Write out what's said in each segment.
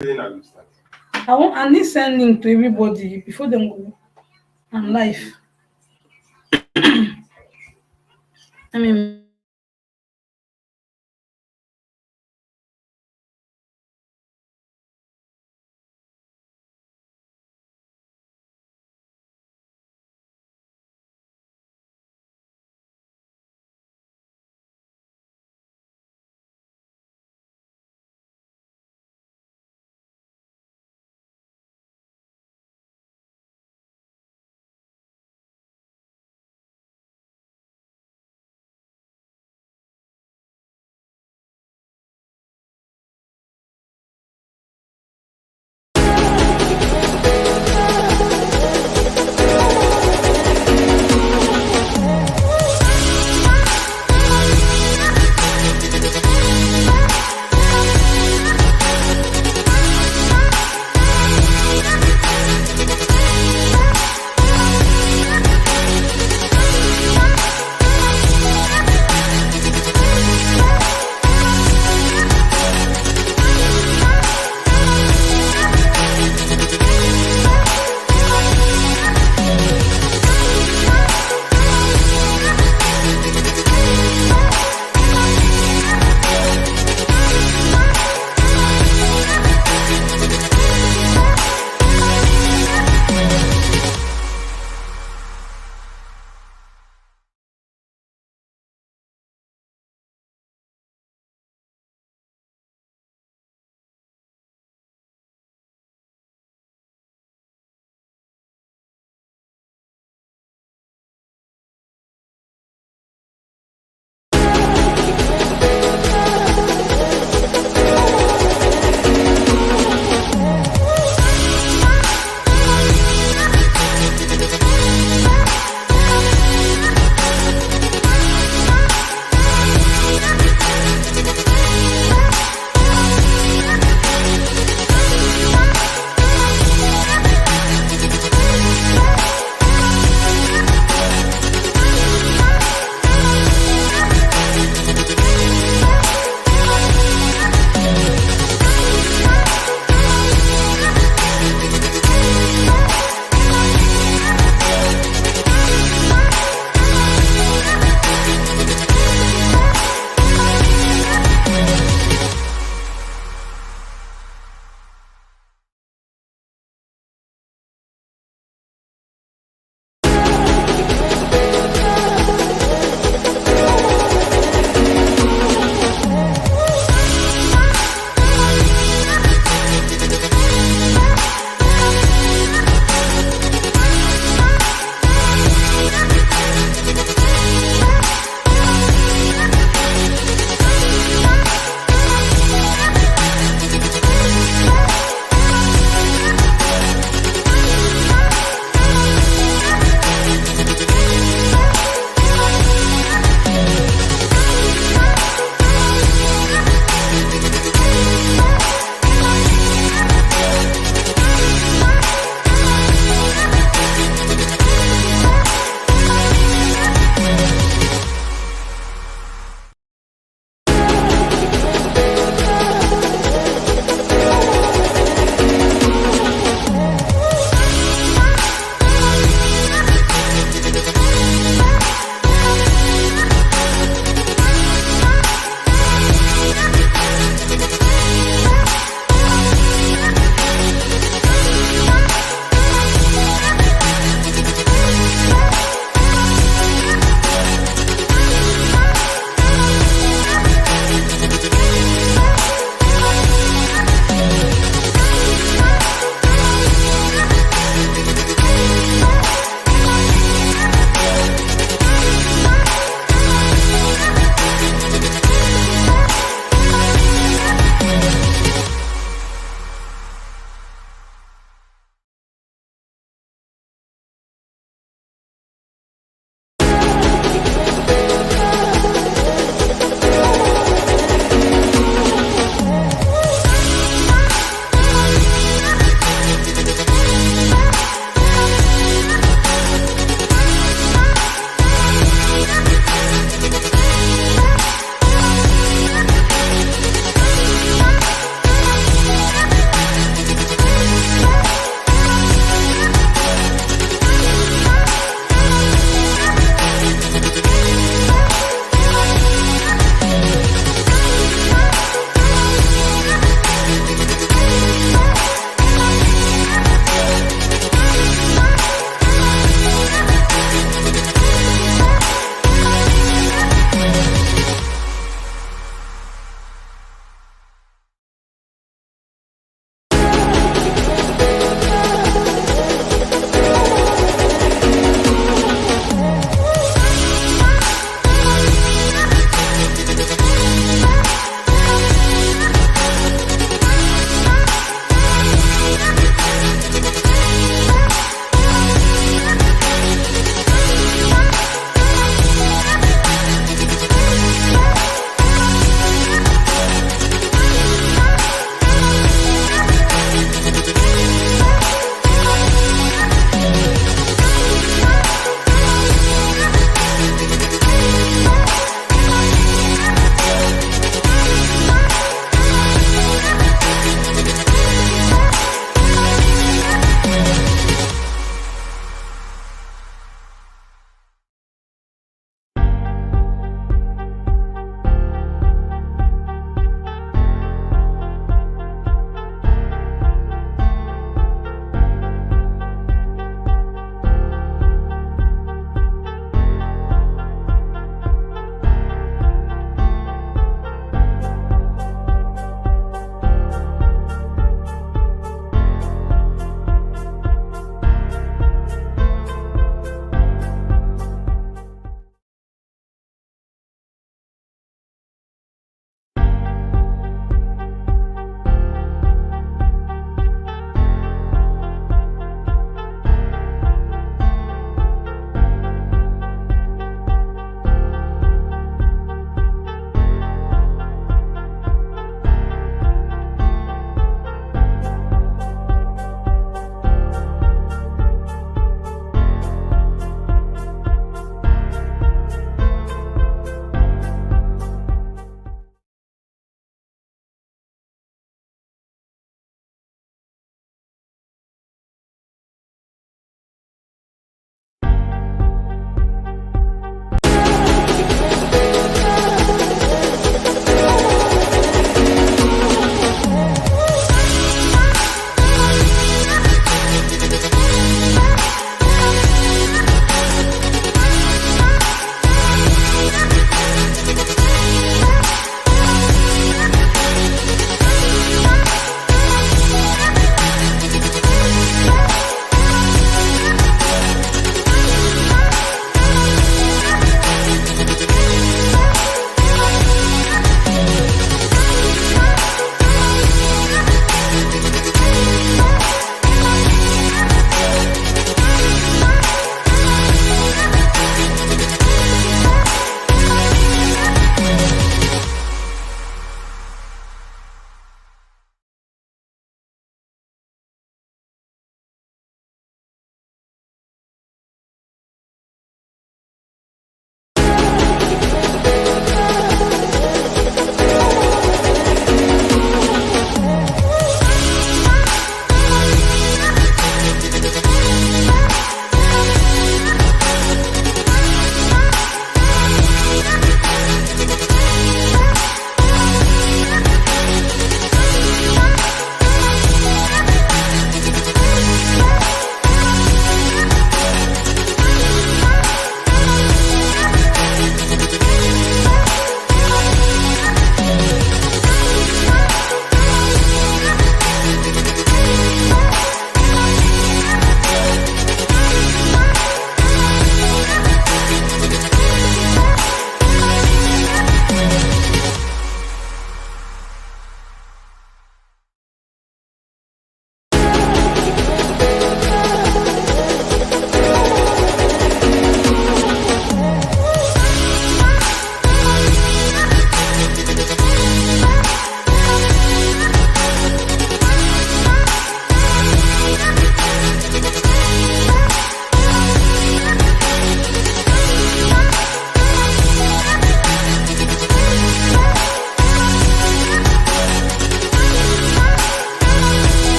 Feeling I will start. I need send link to everybody before them go and life. I mean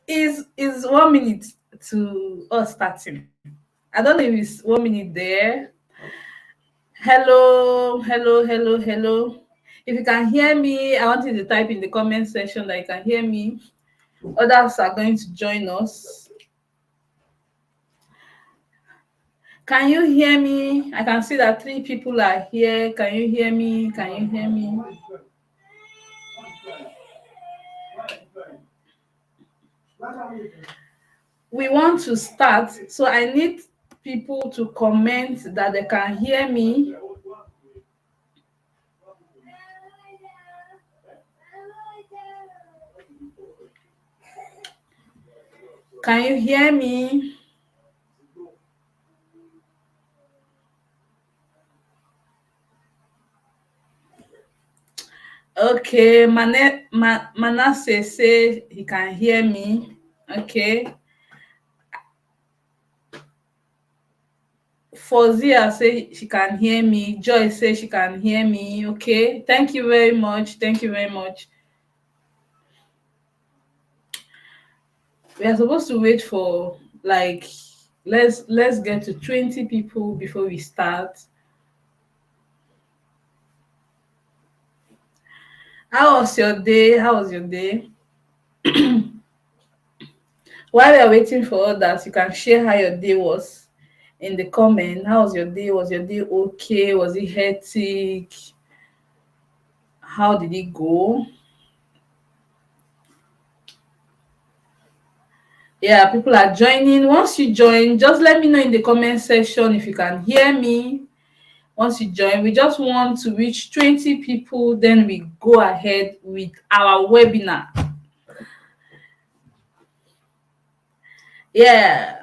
Is 1 minute to us starting. I don't know if it's 1 minute there. Hello, hello, hello, hello. If you can hear me, I want you to type in the comment section that you can hear me. Others are going to join us. Can you hear me? I can see that 3 people are here. Can you hear me? Can you hear me? We want to start, so I need people to comment that they can hear me. Can you hear me? Okay, Manasseh say he can hear me. Okay. Fozia say she can hear me. Joy say she can hear me. Okay. Thank you very much. Thank you very much. We are supposed to wait for like let's get to 20 people before we start. How was your day? How was your day? While we are waiting for others, you can share how your day was in the comment. How was your day? Was your day okay? Was it hectic? How did it go? Yeah, people are joining. Once you join, just let me know in the comment section if you can hear me. Once you join, we just want to reach 20 people, then we go ahead with our webinar. Yeah,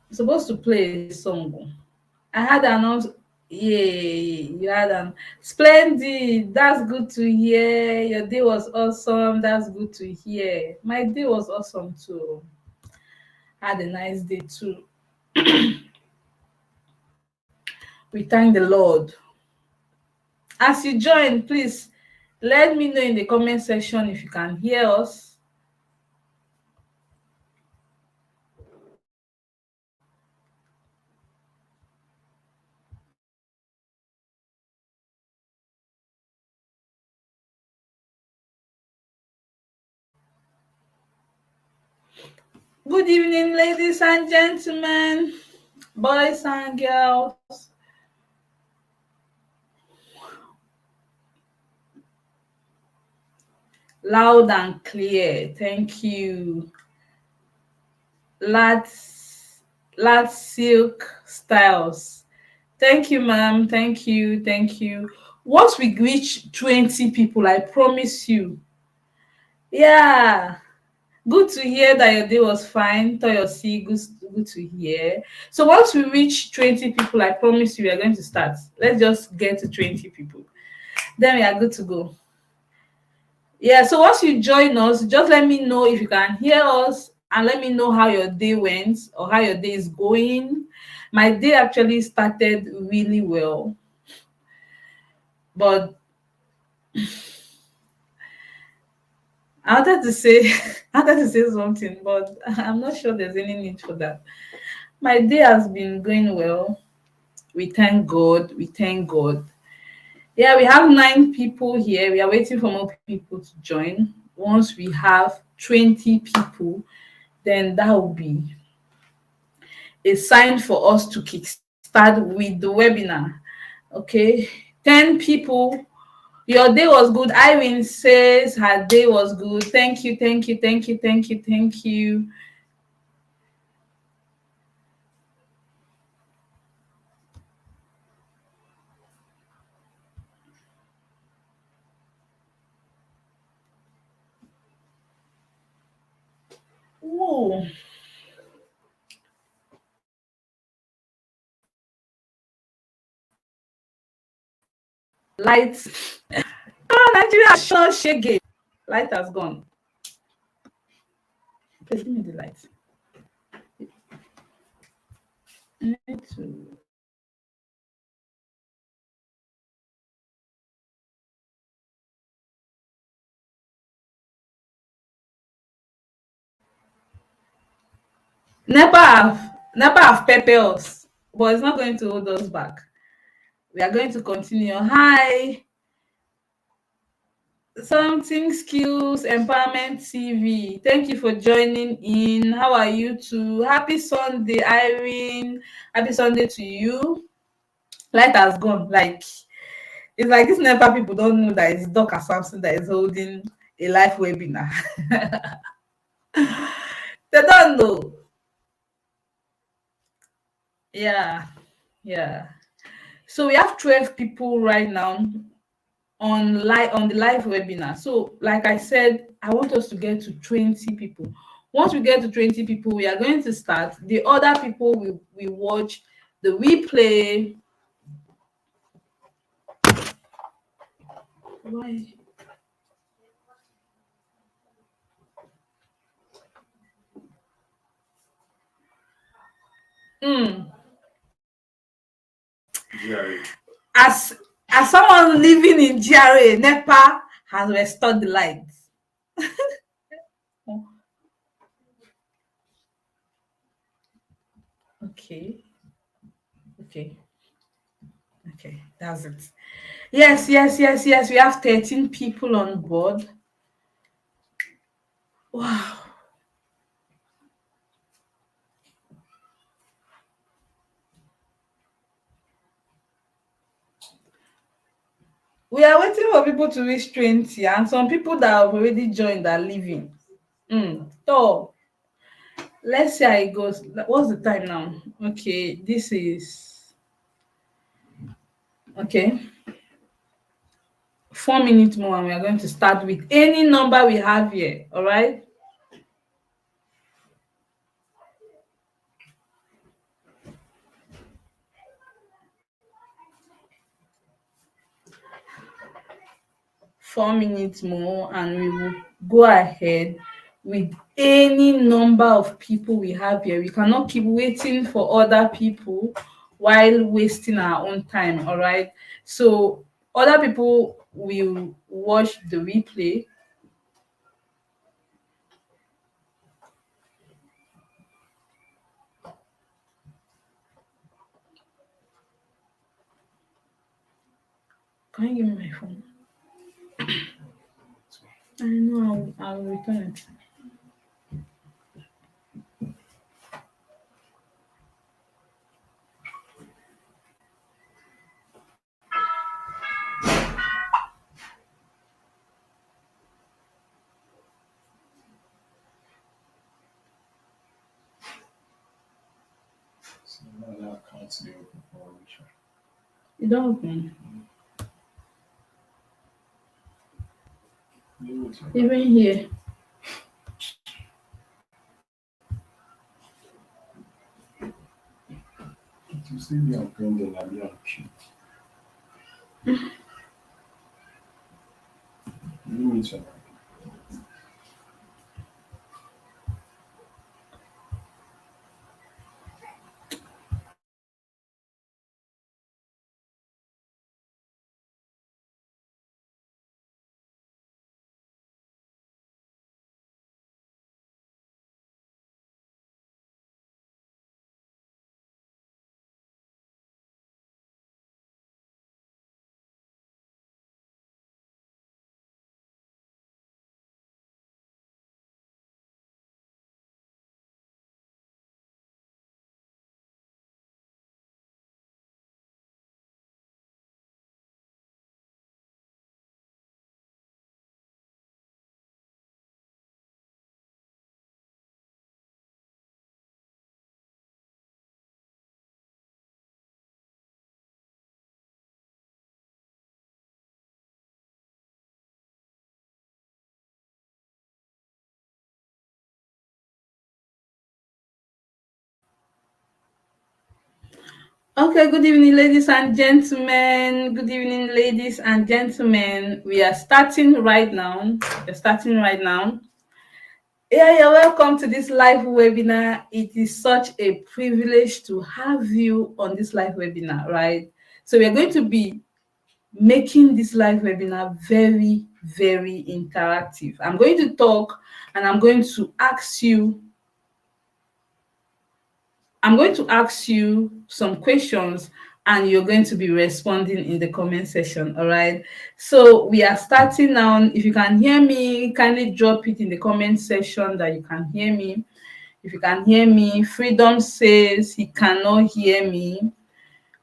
I'm supposed to play a song. I had announced. Yeah, you had an splendid. That's good to hear. Your day was awesome. That's good to hear. My day was awesome too. Had a nice day too. We thank the Lord. As you join, please let me know in the comment section if you can hear us. Good evening, ladies and gentlemen, boys and girls. Loud and clear. Thank you. Lad Silk Styles. Thank you, ma'am. Thank you. Thank you. Once we reach 20 people, I promise you. Yeah. Good to hear that your day was fine. Toyosi, good to hear. So once we reach 20 people, I promise you we are going to start. Let's just get to 20 people. Then we are good to go. Yeah, so once you join us, just let me know if you can hear us and let me know how your day went or how your day is going. My day actually started really well, but I wanted to say I wanted to say something, but I'm not sure there's any need for that. My day has been going well. We thank God. We thank God. Yeah, we have 9 people here. We are waiting for more people to join. Once we have 20 people, then that will be a sign for us to kickstart with the webinar. Okay, 10 people. Your day was good. Irene says her day was good. Thank you, thank you, thank you, thank you, thank you. Ooh, lights. Oh, Nigeria has shown shege. Light has gone. Please give me the light. I need to Nepa have pepper us, but it's not going to hold us back. We are going to continue. Hi, something skills empowerment TV. Thank you for joining in. How are you too? Happy Sunday, Irene. Happy Sunday to you. Light has gone. Like it's like this Nepa people don't know that it's Dr. Samson that is holding a live webinar. They don't know. Yeah, yeah. So we have 12 people right now on the live webinar. So like I said, I want us to get to 20 people. Once we get to 20 people, we are going to start. The other people will watch the replay. Why? Mm. As as someone living in GRA, NEPA has restored the lights. Okay, okay, okay. That's it. Yes, yes, yes, yes. We have 13 people on board. Wow. We are waiting for people to reach 20, and some people that have already joined are leaving. So let's see how it goes. What's the time now? Okay, this is okay. 4 minutes more, and we are going to start with any number we have here. All right. 4 minutes more, and we will go ahead with any number of people we have here. We cannot keep waiting for other people while wasting our own time. All right. So other people will watch the replay. Can you give me my phone? I know I'll return it. You don't open. Even here. Tu sais bien en train de la bien cute. Limite, Okay, good evening, ladies and gentlemen. Good evening, ladies and gentlemen. We are starting right now. We're starting right now. Yeah, you're welcome to this live webinar. It is such a privilege to have you on this live webinar, right? So we are going to be making this live webinar very, very interactive. I'm going to talk and I'm going to ask you I'm going to ask you some questions and you're going to be responding in the comment section. All right. So we are starting now. If you can hear me, kindly drop it in the comment section that you can hear me. If you can hear me, Freedom says he cannot hear me,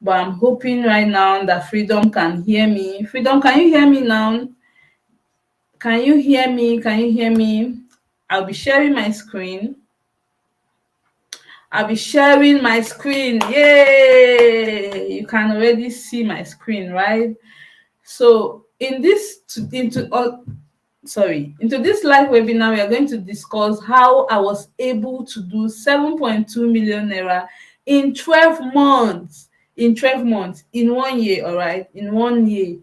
but I'm hoping right now that Freedom can hear me. Freedom, can you hear me now? Can you hear me? Can you hear me? I'll be sharing my screen. I'll be sharing my screen. Yay! You can already see my screen, right? So into this live webinar, we are going to discuss how I was able to do 7.2 million naira in 12 months. In 12 months, in 1 year, all right? In 1 year,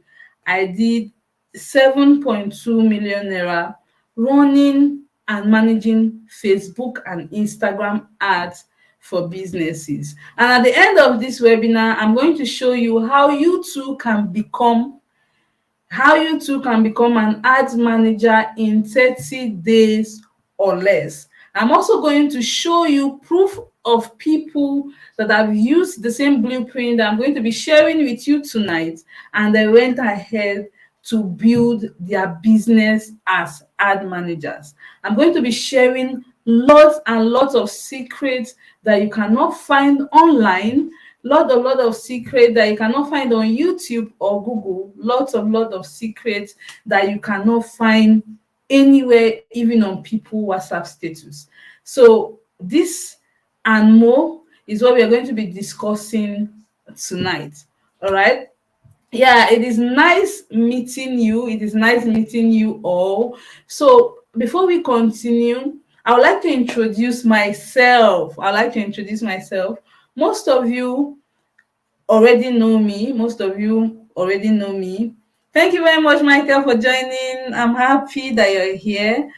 I did 7.2 million naira running and managing Facebook and Instagram ads for businesses. And at the end of this webinar, I'm going to show you how you too can become an ads manager in 30 days or less. I'm also going to show you proof of people that have used the same blueprint that I'm going to be sharing with you tonight, and they went ahead to build their business as ad managers. I'm going to be sharing lots and lots of secrets that you cannot find online, lot of secrets that you cannot find on YouTube or Google, lot of secrets that you cannot find anywhere, even on people WhatsApp status. So this and more is what we are going to be discussing tonight. All right. Yeah, it is nice meeting you. It is nice meeting you all. So before we continue, I would like to introduce myself. I'd like to introduce myself. Most of you already know me. Most of you already know me. Thank you very much, Michael, for joining. I'm happy that you're here.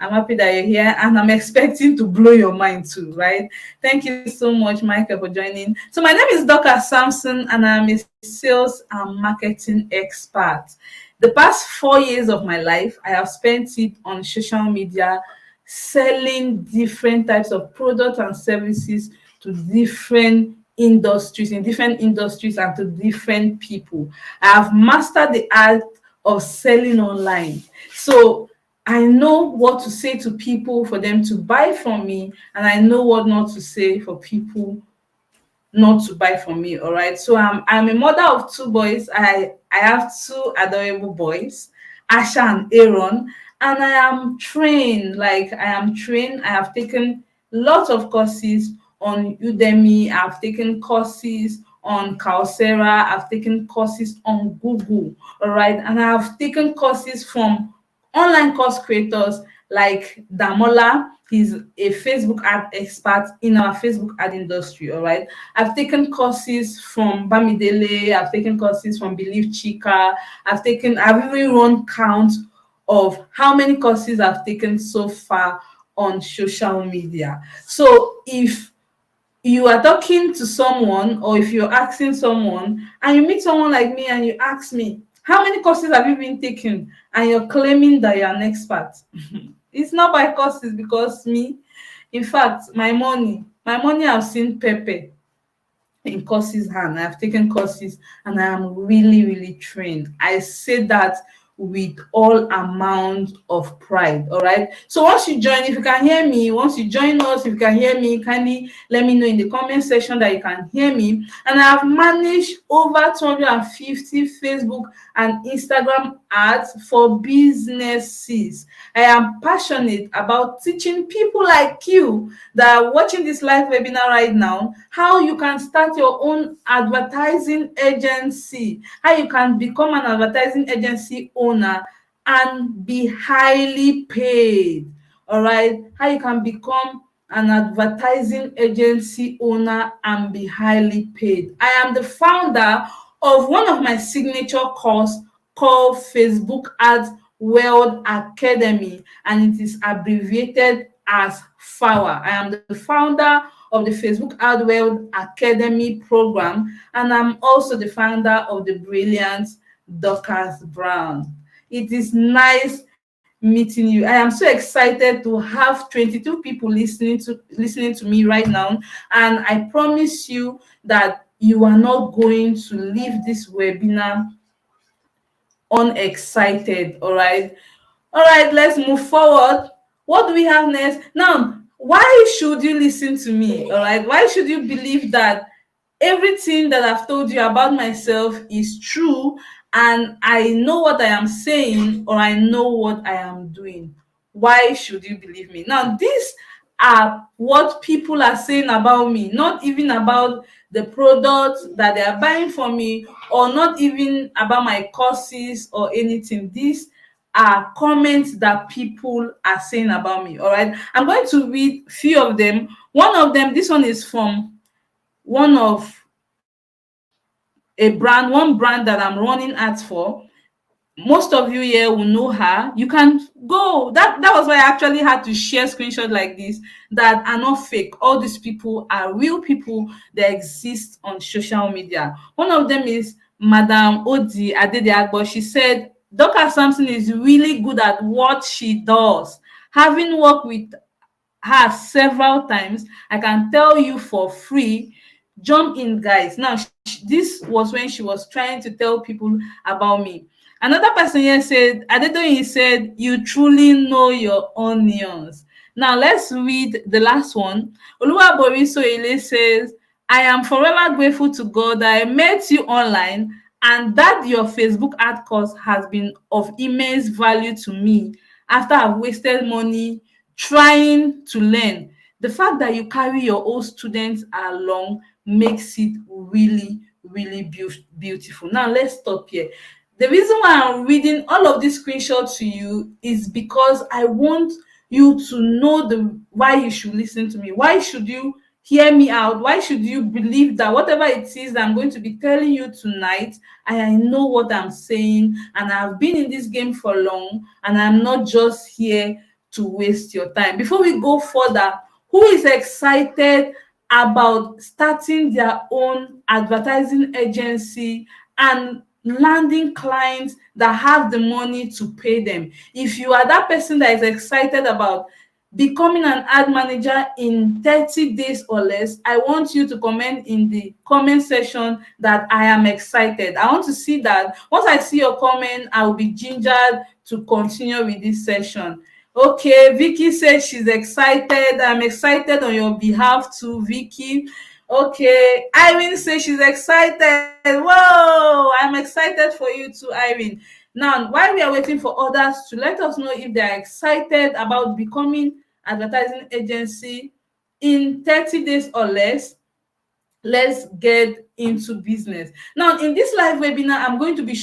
I'm happy that you're here, and I'm expecting to blow your mind too, right? Thank you so much, Michael, for joining. So my name is Dr. Samson, and I'm a sales and marketing expert. The past 4 years of my life, I have spent it on social media, selling different types of products and services to different industries and to different people. I have mastered the art of selling online. So I know what to say to people for them to buy from me, and I know what not to say for people not to buy from me. All right. So I'm a mother of two boys. I have two adorable boys, Asha and Aaron, and I am trained. I have taken lots of courses on Udemy. I've taken courses on Coursera. I've taken courses on Google. All right. And I've taken courses from online course creators like Damola. He's a Facebook ad expert in our Facebook ad industry. All right. I've taken courses from Bamidele. I've taken courses from Believe Chika. I've even run count of how many courses I've taken so far on social media. So if you are talking to someone, or if you're asking someone and you meet someone like me and you ask me, how many courses have you been taking? And you're claiming that you're an expert. It's not by courses, because in fact, my money I've seen Pepe in courses hand. I've taken courses and I am really, really trained. I say that with all amount of pride. All right. So once you join, if you can hear me, once you join us, if you can hear me, kindly let me know in the comment section that you can hear me. And I have managed over 250 Facebook and Instagram ads for businesses. I am passionate about teaching people like you that are watching this live webinar right now how you can start your own advertising agency, how you can become an advertising agency owner and be highly paid. All right, how you can become an advertising agency owner and be highly paid. I am the founder of one of my signature course called Facebook Ads World Academy, and it is abbreviated as FAWA. I am the founder of the Facebook Ad World Academy program, and I'm also the founder of the brilliant Dorcas Brown. It is nice meeting you. I am so excited to have 22 people listening to me right now, and I promise you that you are not going to leave this webinar unexcited. All right, let's move forward. What do we have next? Now, why should you listen to me? All right, why should you believe that everything that I've told you about myself is true and I know what I am saying or I know what I am doing? Why should you believe me? Now, these are what people are saying about me, not even about the products that they are buying from me, or not even about my courses or anything. These are comments that people are saying about me. All right, I'm going to read few of them. One of them, this one is from one of one brand that I'm running ads for. Most of you here will know her. You can go. That was why I actually had to share screenshot like this that are not fake. All these people are real people that exist on social media. One of them is Madam Odi Adedeagbo. She said Dr. Samson is really good at what she does. Having worked with her several times, I can tell you for free. Jump in, guys. Now, this was when she was trying to tell people about me. Another person here said, Adedoyin said, you truly know your onions. Now, let's read the last one. Oluwaboriso Ile says, I am forever grateful to God that I met you online and that your Facebook ad course has been of immense value to me after I've wasted money trying to learn. The fact that you carry your old students along makes it really, really beautiful. Now, let's stop here. The reason why I'm reading all of these screenshots to you is because I want you to know the why you should listen to me. Why should you hear me out? Why should you believe that whatever it is that I'm going to be telling you tonight, I know what I'm saying, and I've been in this game for long, and I'm not just here to waste your time. Before we go further, who is excited about starting their own advertising agency and landing clients that have the money to pay them? If you are that person that is excited about becoming an ad manager in 30 days or less, I want you to comment in the comment section that I am excited. I want to see that. Once I see your comment, I will be gingered to continue with this session. Okay, Vicky said she's excited. I'm excited on your behalf too, Vicky. Okay, Irene says she's excited. Whoa, I'm excited for you too, Irene. Now, while we are waiting for others to let us know if they are excited about becoming advertising agency in 30 days or less, let's get into business. Now, in this live webinar, I'm going to be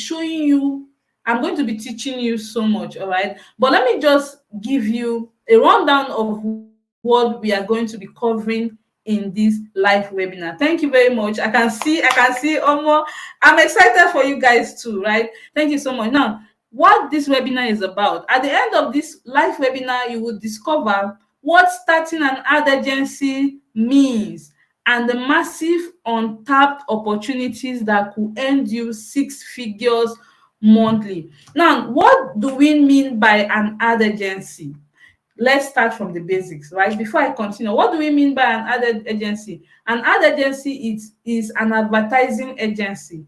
teaching you so much, all right? But let me just give you a rundown of what we are going to be covering in this live webinar. Thank you very much. I can see Omo. I'm excited for you guys too, right? Thank you so much. Now, what this webinar is about. At the end of this live webinar, you will discover what starting an ad agency means and the massive untapped opportunities that could earn you six figures monthly. Now, what do we mean by an ad agency? Let's start from the basics, right? Before I continue, what do we mean by an ad agency? An ad agency is an advertising agency.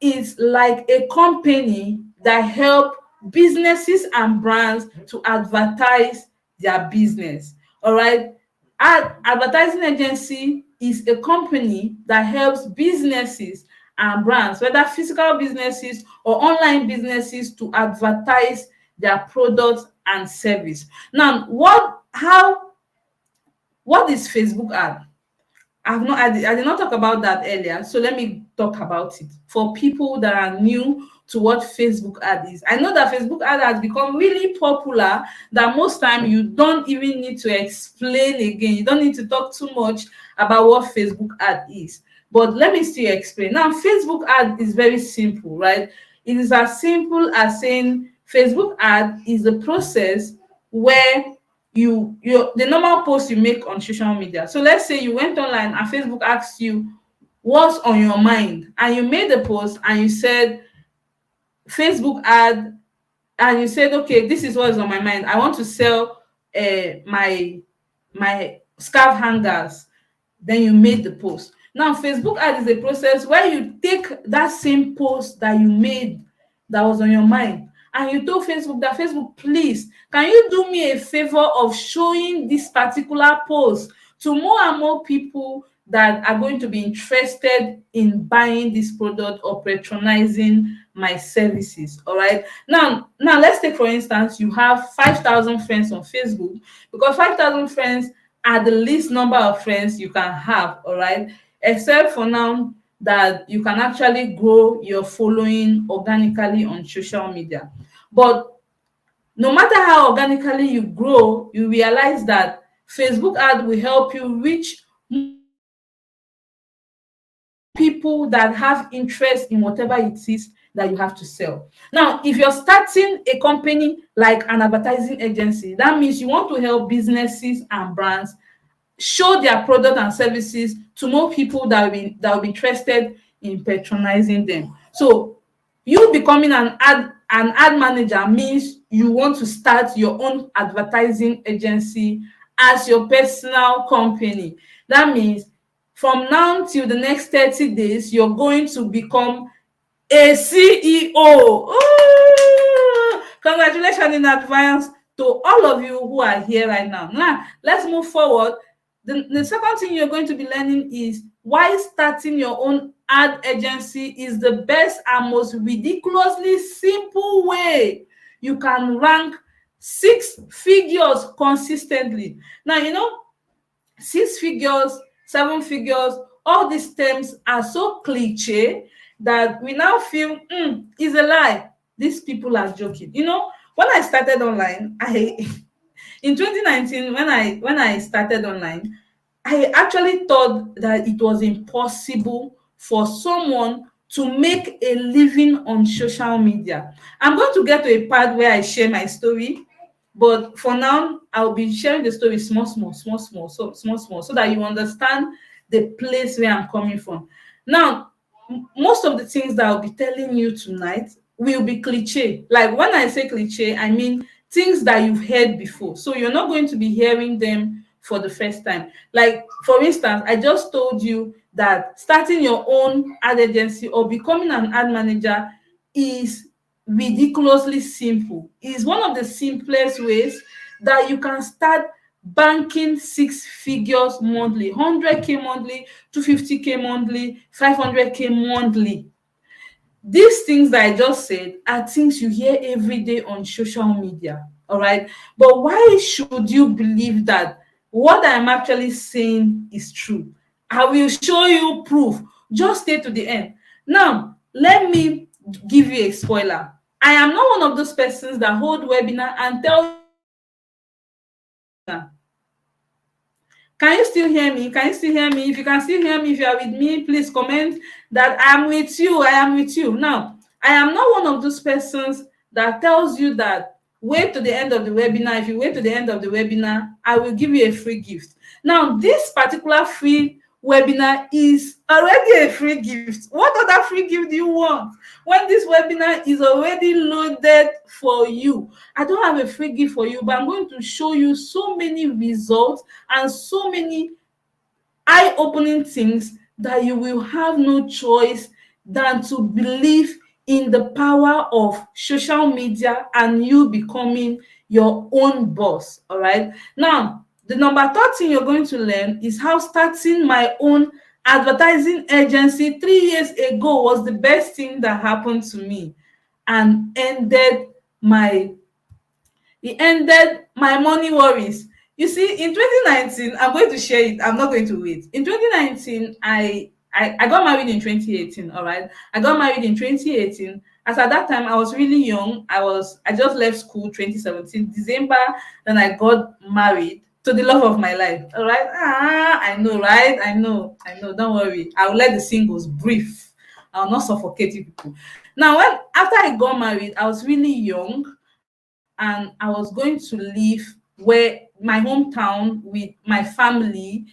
Is like a company that help businesses and brands to advertise their business. All right. Advertising agency is a company that helps businesses and brands, whether physical businesses or online businesses, to advertise their products and service. Now, what is Facebook ad? I did not talk about that earlier, so let me talk about it for people that are new to what Facebook ad is. I know that Facebook ad has become really popular, that most time you don't even need to explain again. You don't need to talk too much about what Facebook ad is. But let me still explain. Now, Facebook ad is very simple, right? It is as simple as saying Facebook ad is the process where the normal post you make on social media. So let's say you went online and Facebook asked you what's on your mind, and you made a post and you said Facebook ad and you said, okay, this is what is on my mind. I want to sell my scarf hangers. Then you made the post. Now, Facebook ad is a process where you take that same post that you made, that was on your mind, and you told Facebook that, Facebook, please, can you do me a favor of showing this particular post to more and more people that are going to be interested in buying this product or patronizing my services. All right. Now let's take, for instance, you have 5,000 friends on Facebook, because 5,000 friends are the least number of friends you can have. All right. Except for now that you can actually grow your following organically on social media. But no matter how organically you grow, you realize that Facebook ad will help you reach people that have interest in whatever it is that you have to sell. Now, if you're starting a company like an advertising agency, that means you want to help businesses and brands show their product and services to more people that will be interested in patronizing them. So you becoming an ad manager means you want to start your own advertising agency as your personal company. That means from now till the next 30 days, you're going to become a CEO. Ooh, congratulations in advance to all of you who are here right now. Now, let's move forward. The second thing you're going to be learning is why starting your own ad agency is the best and most ridiculously simple way you can rank six figures consistently. Now, six figures, seven figures, all these terms are so cliche that we now feel it's a lie. These people are joking. When I started online, I in 2019, when I started online, I actually thought that it was impossible for someone to make a living on social media. I'm going to get to a part where I share my story, but for now, I'll be sharing the story small, small, small, small, so small, small, so that you understand the place where I'm coming from. Now, most of the things that I'll be telling you tonight will be cliche. Like when I say cliche, I mean things that you've heard before. So you're not going to be hearing them for the first time. Like, for instance, I just told you that starting your own ad agency or becoming an ad manager is ridiculously simple. It's one of the simplest ways that you can start banking six figures monthly, 100K monthly, 250K monthly, 500K monthly. These things that I just said are things you hear every day on social media. All right. But why should you believe that what I'm actually saying is true? I will show you proof. Just stay to the end. Now, let me give you a spoiler. I am not one of those persons that hold webinar and tell. Can you still hear me? Can you still hear me? If you can still hear me, if you are with me, please comment that I am with you. I am with you. Now, I am not one of those persons that tells you that wait to the end of the webinar. If you wait to the end of the webinar, I will give you a free gift. Now, this particular free webinar is already a free gift. What other free gift do you want when this webinar is already loaded for you? I don't have a free gift for you, but I'm going to show you so many results and so many eye-opening things that you will have no choice than to believe in the power of social media and you becoming your own boss. All right. Now, the number third thing you're going to learn is how starting my own advertising agency 3 years ago was the best thing that happened to me and my ended my money worries. You see, in 2019, I'm going to share it. I'm not going to wait. In 2019, I got married in 2018. All right, I got married in 2018. As at that time, I was really young. I just left school 2017 December. Then I got married to the love of my life. All right. I know, right? I know. Don't worry. I will let the singles breathe. I will not suffocate you people. Now, after I got married, I was really young and I was going to leave where my hometown with my family,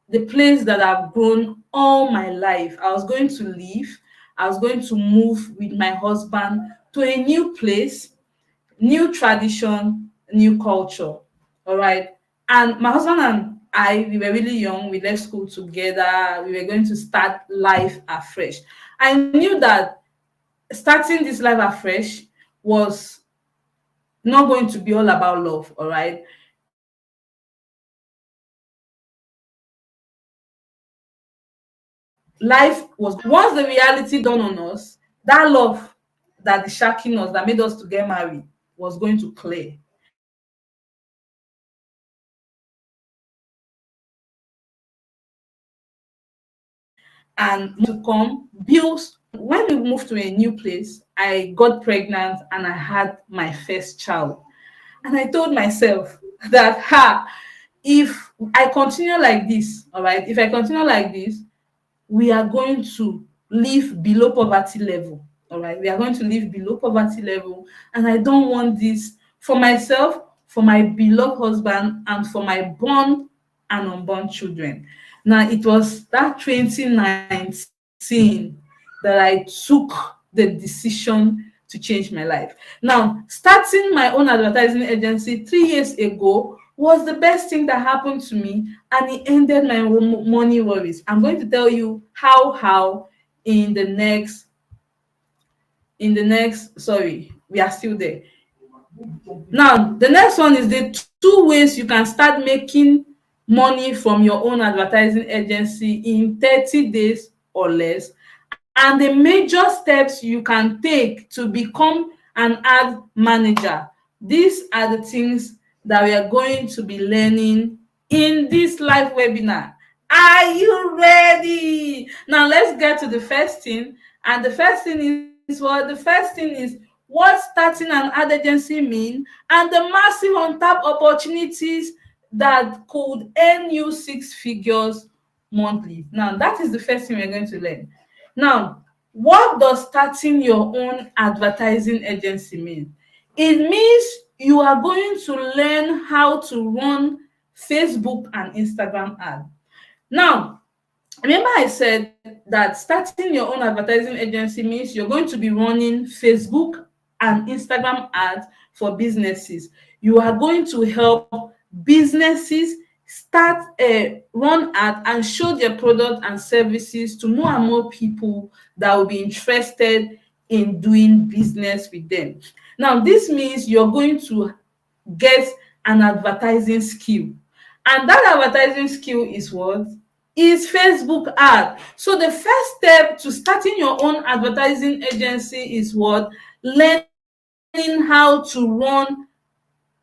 the place that I've grown all my life. I was going to leave. I was going to move with my husband to a new place, new tradition, new culture. All right. And my husband and I, we were really young. We left school together. We were going to start life afresh. I knew that starting this life afresh was not going to be all about love. All right. Life was, once the reality dawned on us, that love that is shacking us, that made us to get married, was going to clear. And to come bills. When we moved to a new place, I got pregnant and I had my first child. And I told myself that, ha, if I continue like this, all right, if I continue like this, we are going to live below poverty level. All right, we are going to live below poverty level, and I don't want this for myself, for my beloved husband, and for my born and unborn children. Now, it was that 2019 that I took the decision to change my life. Now, starting my own advertising agency 3 years ago was the best thing that happened to me, and it ended my money worries. I'm going to tell you how in the next sorry, we are still there. Now, the next one is the two ways you can start making money from your own advertising agency in 30 days or less, and the major steps you can take to become an ad manager. These are the things that we are going to be learning in this live webinar. Are you ready? Now let's get to the first thing. And the first thing is what? The first thing is what starting an ad agency mean, and the massive untapped opportunities that could earn you six figures monthly. Now that is the first thing we're going to learn. Now, what does starting your own advertising agency mean? It means you are going to learn how to run Facebook and Instagram ads. Now, remember I said that starting your own advertising agency means you're going to be running Facebook and Instagram ads for businesses. You are going to help businesses start a run ad and show their product and services to more and more people that will be interested in doing business with them. Now, this means you're going to get an advertising skill. And that advertising skill is what? Is Facebook ad. So the first step to starting your own advertising agency is what? Learning how to run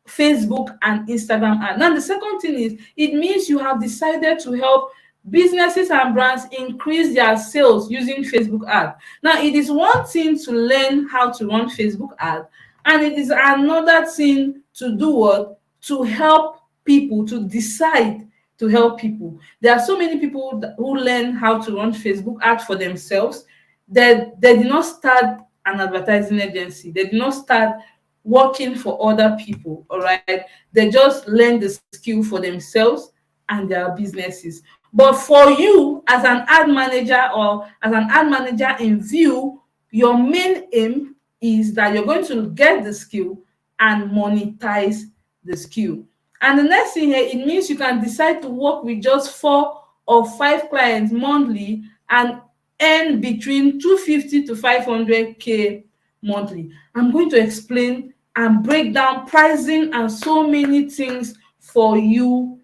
Facebook and Instagram ad. Now, the second thing is it means you have decided to help businesses and brands increase their sales using Facebook ad. Now, it is one thing to learn how to run Facebook ad, and it is another thing to do what? To help people, to decide to help people. There are so many people who learn how to run Facebook ad for themselves. They did not start an advertising agency. They did not start working for other people. All right, they just learn the skill for themselves and their businesses. But for you as an ad manager, or as an ad manager in view, your main aim is that you're going to get the skill and monetize the skill. And the next thing here, it means you can decide to work with just 4 or 5 clients monthly and earn between 250 to 500K monthly. I'm going to explain and break down pricing and so many things for you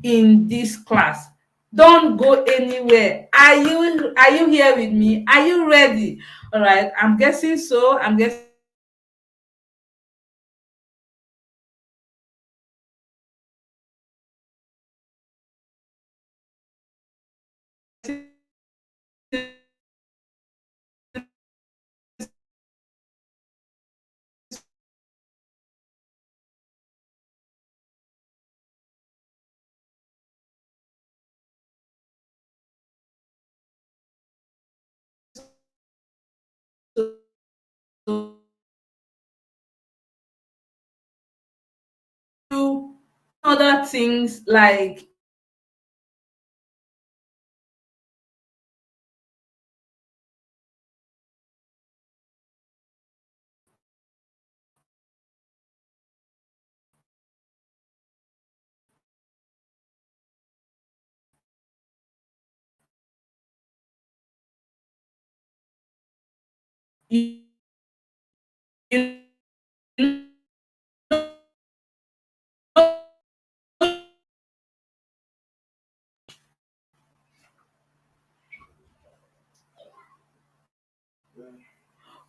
in this class. Don't go anywhere. Are you here with me? Are you ready? All right, I'm guessing so. I'm guessing you other things like you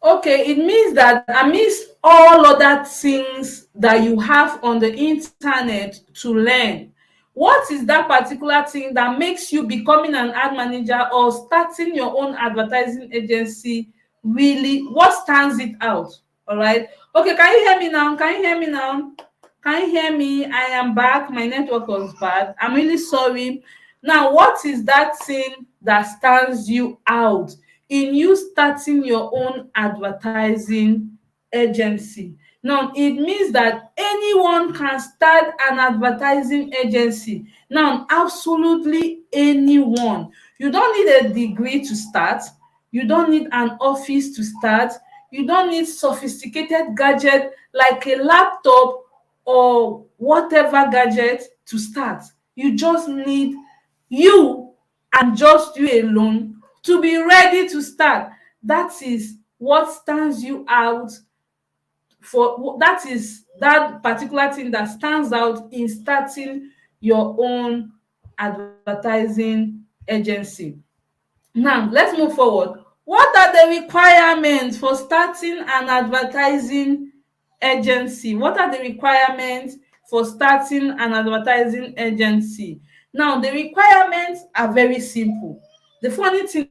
Okay, it means that amidst all other things that you have on the internet to learn, what is that particular thing that makes you becoming an ad manager or starting your own advertising agency really, what stands it out? All right. Okay, can you hear me now? Can you hear me now? Can you hear me? I am back. My network was bad. I'm really sorry. Now, what is that thing that stands you out in you starting your own advertising agency? Now, it means that anyone can start an advertising agency. Now, absolutely anyone. You don't need a degree to start. You don't need an office to start. You don't need sophisticated gadget like a laptop or whatever gadget to start. You just need you, and just you alone, to be ready to start. That is what stands you out. That is that particular thing that stands out in starting your own advertising agency. Now, let's move forward. What are the requirements for starting an advertising agency? What are the requirements for starting an advertising agency? Now, the requirements are very simple. The funny thing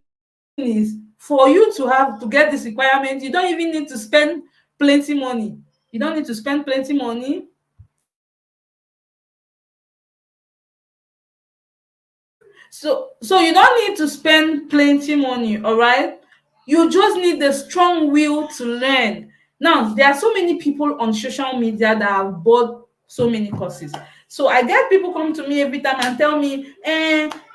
is, for you to get this requirement, you don't even need to spend plenty money. You don't need to spend plenty money. So you don't need to spend plenty money, all right? You just need the strong will to learn. Now, there are so many people on social media that have bought so many courses. So I get people come to me every time and tell me,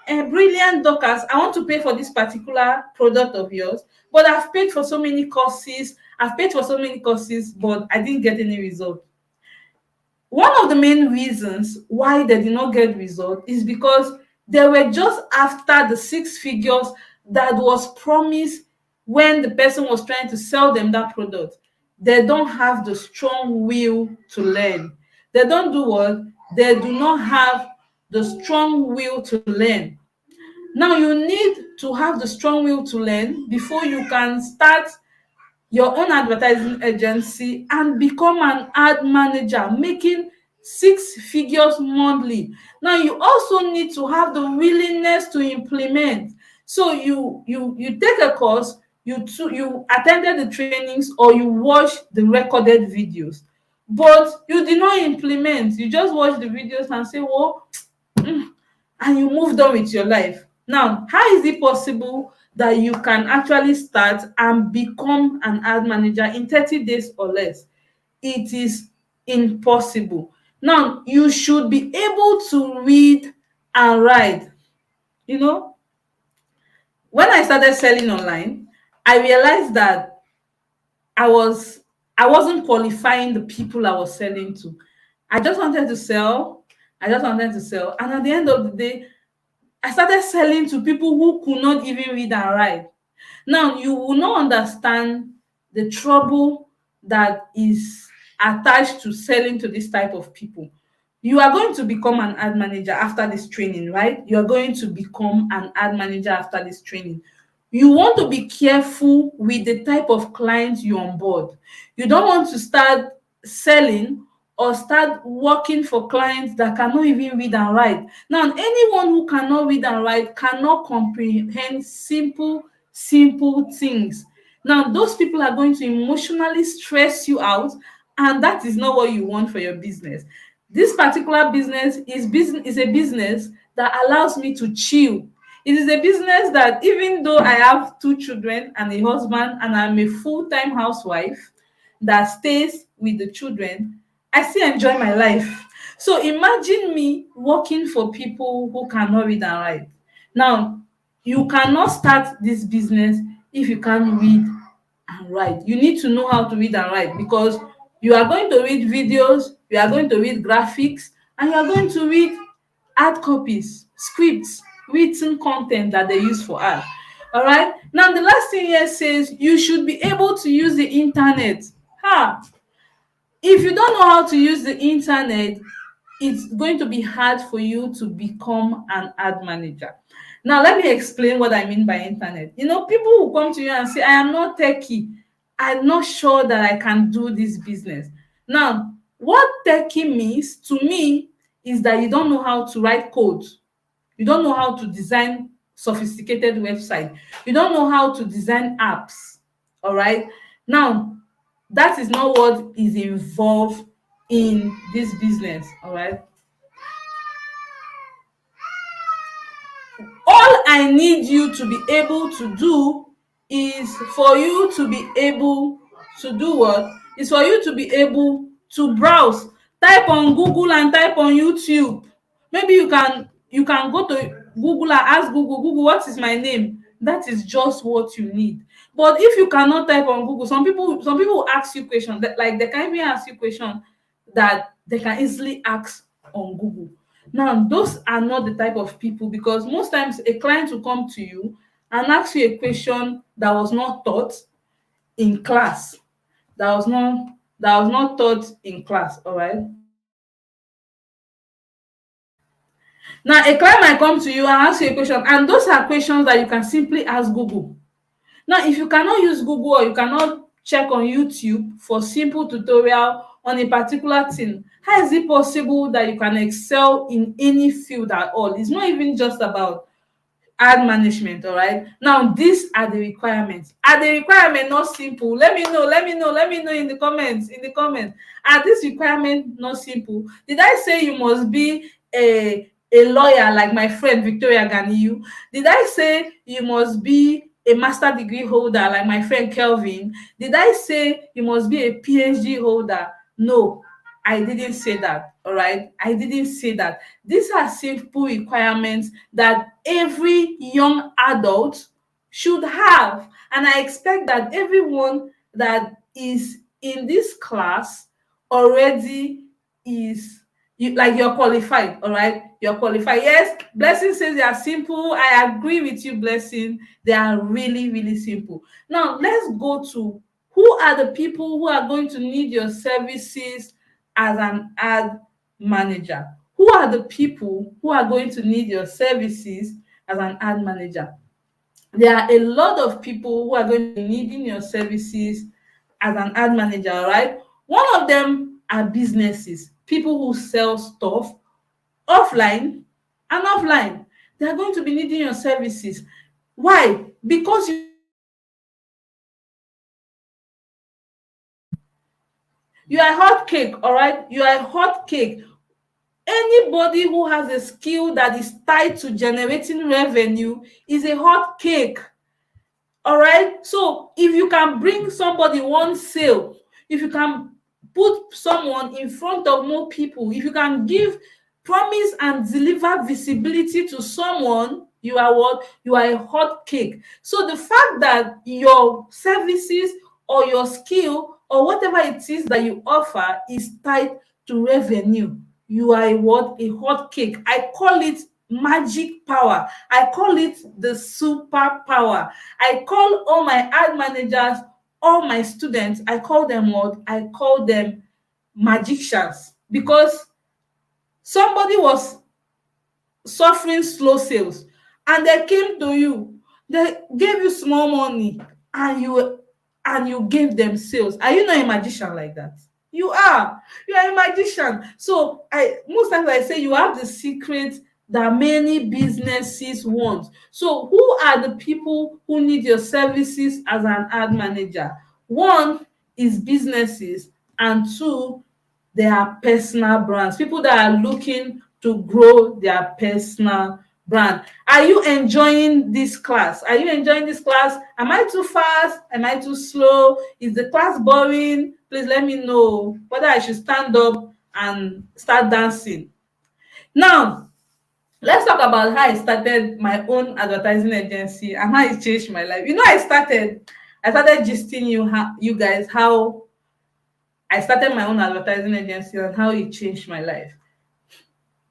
brilliant Dorcas, I want to pay for this particular product of yours, but I've paid for so many courses, but I didn't get any result. One of the main reasons why they did not get result is because they were just after the six figures that was promised when the person was trying to sell them that product. They don't have the strong will to learn. They don't do what? They do not have the strong will to learn. Now, you need to have the strong will to learn before you can start your own advertising agency and become an ad manager making six figures monthly. Now, you also need to have the willingness to implement. So you take a course, you attended the trainings, or you watch the recorded videos, but you did not implement. You just watch the videos and say, well, and you moved on with your life. Now, how is it possible that you can actually start and become an ad manager in 30 days or less? It is impossible. Now, you should be able to read and write. You know, when I started selling online, I realized that I was I wasn't qualifying the people I was selling to. I just wanted to sell. I just wanted to sell. And at the end of the day, I started selling to people who could not even read and write. Now, you will not understand the trouble that is attached to selling to this type of people. You are going to become an ad manager after this training, right? You are going to become an ad manager after this training. You want to be careful with the type of clients you onboard. You don't want to start selling or start working for clients that cannot even read and write. Now, anyone who cannot read and write cannot comprehend simple things. Now, those people are going to emotionally stress you out, and that is not what you want for your business. This particular business is a business that allows me to chill. It is a business that, even though I have two children and a husband and I'm a full-time housewife that stays with the children, I still enjoy my life. So imagine me working for people who cannot read and write. Now, you cannot start this business if you can't read and write. You need to know how to read and write, because you are going to read videos, you are going to read graphics, and you are going to read ad copies, scripts, written content that they use for ad. All right. Now the last thing here says you should be able to use the internet. Ha! If you don't know how to use the internet, it's going to be hard for you to become an ad manager. Now, let me explain what I mean by internet. People will come to you and say, I am not techie. I'm not sure that I can do this business. Now, what techie means to me is that you don't know how to write code. You don't know how to design sophisticated website. You don't know how to design apps. All right. Now, that is not what is involved in this business. All right. All I need you to be able to do is for you to be able to do what? Is for you to be able to browse. Type on Google and type on YouTube. Maybe you can go to Google and ask Google, what is my name? That is just what you need. But if you cannot type on Google, some people will ask you questions like they can even ask you questions that they can easily ask on Google. Now, those are not the type of people, because most times a client will come to you and ask you a question that was not taught in class. That was not taught in class, all right? Now, a client might come to you and ask you a question, and those are questions that you can simply ask Google. Now, if you cannot use Google or you cannot check on YouTube for simple tutorial on a particular thing, how is it possible that you can excel in any field at all? It's not even just about ad management. All right, now these are the requirements. Are the requirement not simple? Let me know in the comments. Are these requirements not simple? Did I say you must be a lawyer like my friend Victoria Ganiyu? Did I say you must be a master degree holder like my friend Kelvin? Did I say you must be a PhD holder? No, I didn't say that. All right, I didn't say that. These are simple requirements that every young adult should have, and I expect that everyone that is in this class already is, you're qualified. All right, you're qualified. Yes, Blessing says they are simple. I agree with you, Blessing. They are really, really simple. Now let's go to who are the people who are going to need your services as an ad manager. Who are the people who are going to need your services as an ad manager? There are a lot of people who are going to be needing your services as an ad manager, all right? One of them are businesses, people who sell stuff offline and offline. They are going to be needing your services. Why? Because you are a hot cake, all right? You are a hot cake. Anybody who has a skill that is tied to generating revenue is a hot cake. All right. So if you can bring somebody one sale, if you can put someone in front of more people, if you can give promise and deliver visibility to someone, you are what? You are a hot cake. So the fact that your services or your skill or whatever it is that you offer is tied to revenue, you are a what? A hot cake. I call it magic power. I call it the superpower. I call all my ad managers, all my students, I call them what? I call them magicians, because somebody was suffering slow sales and they came to you, they gave you small money, and you gave them sales. Are you not a magician like that? You are a magician. So I most times I say you have the secret that many businesses want. So who are the people who need your services as an ad manager? One is businesses, and two, they are personal brands, people that are looking to grow their personal brand. Are you enjoying this class? Are you enjoying this class? Am I too fast? Am I too slow? Is the class boring? Please let me know whether I should stand up and start dancing. Now, let's talk about how I started my own advertising agency and how it changed my life. I started gisting you guys how I started my own advertising agency and how it changed my life.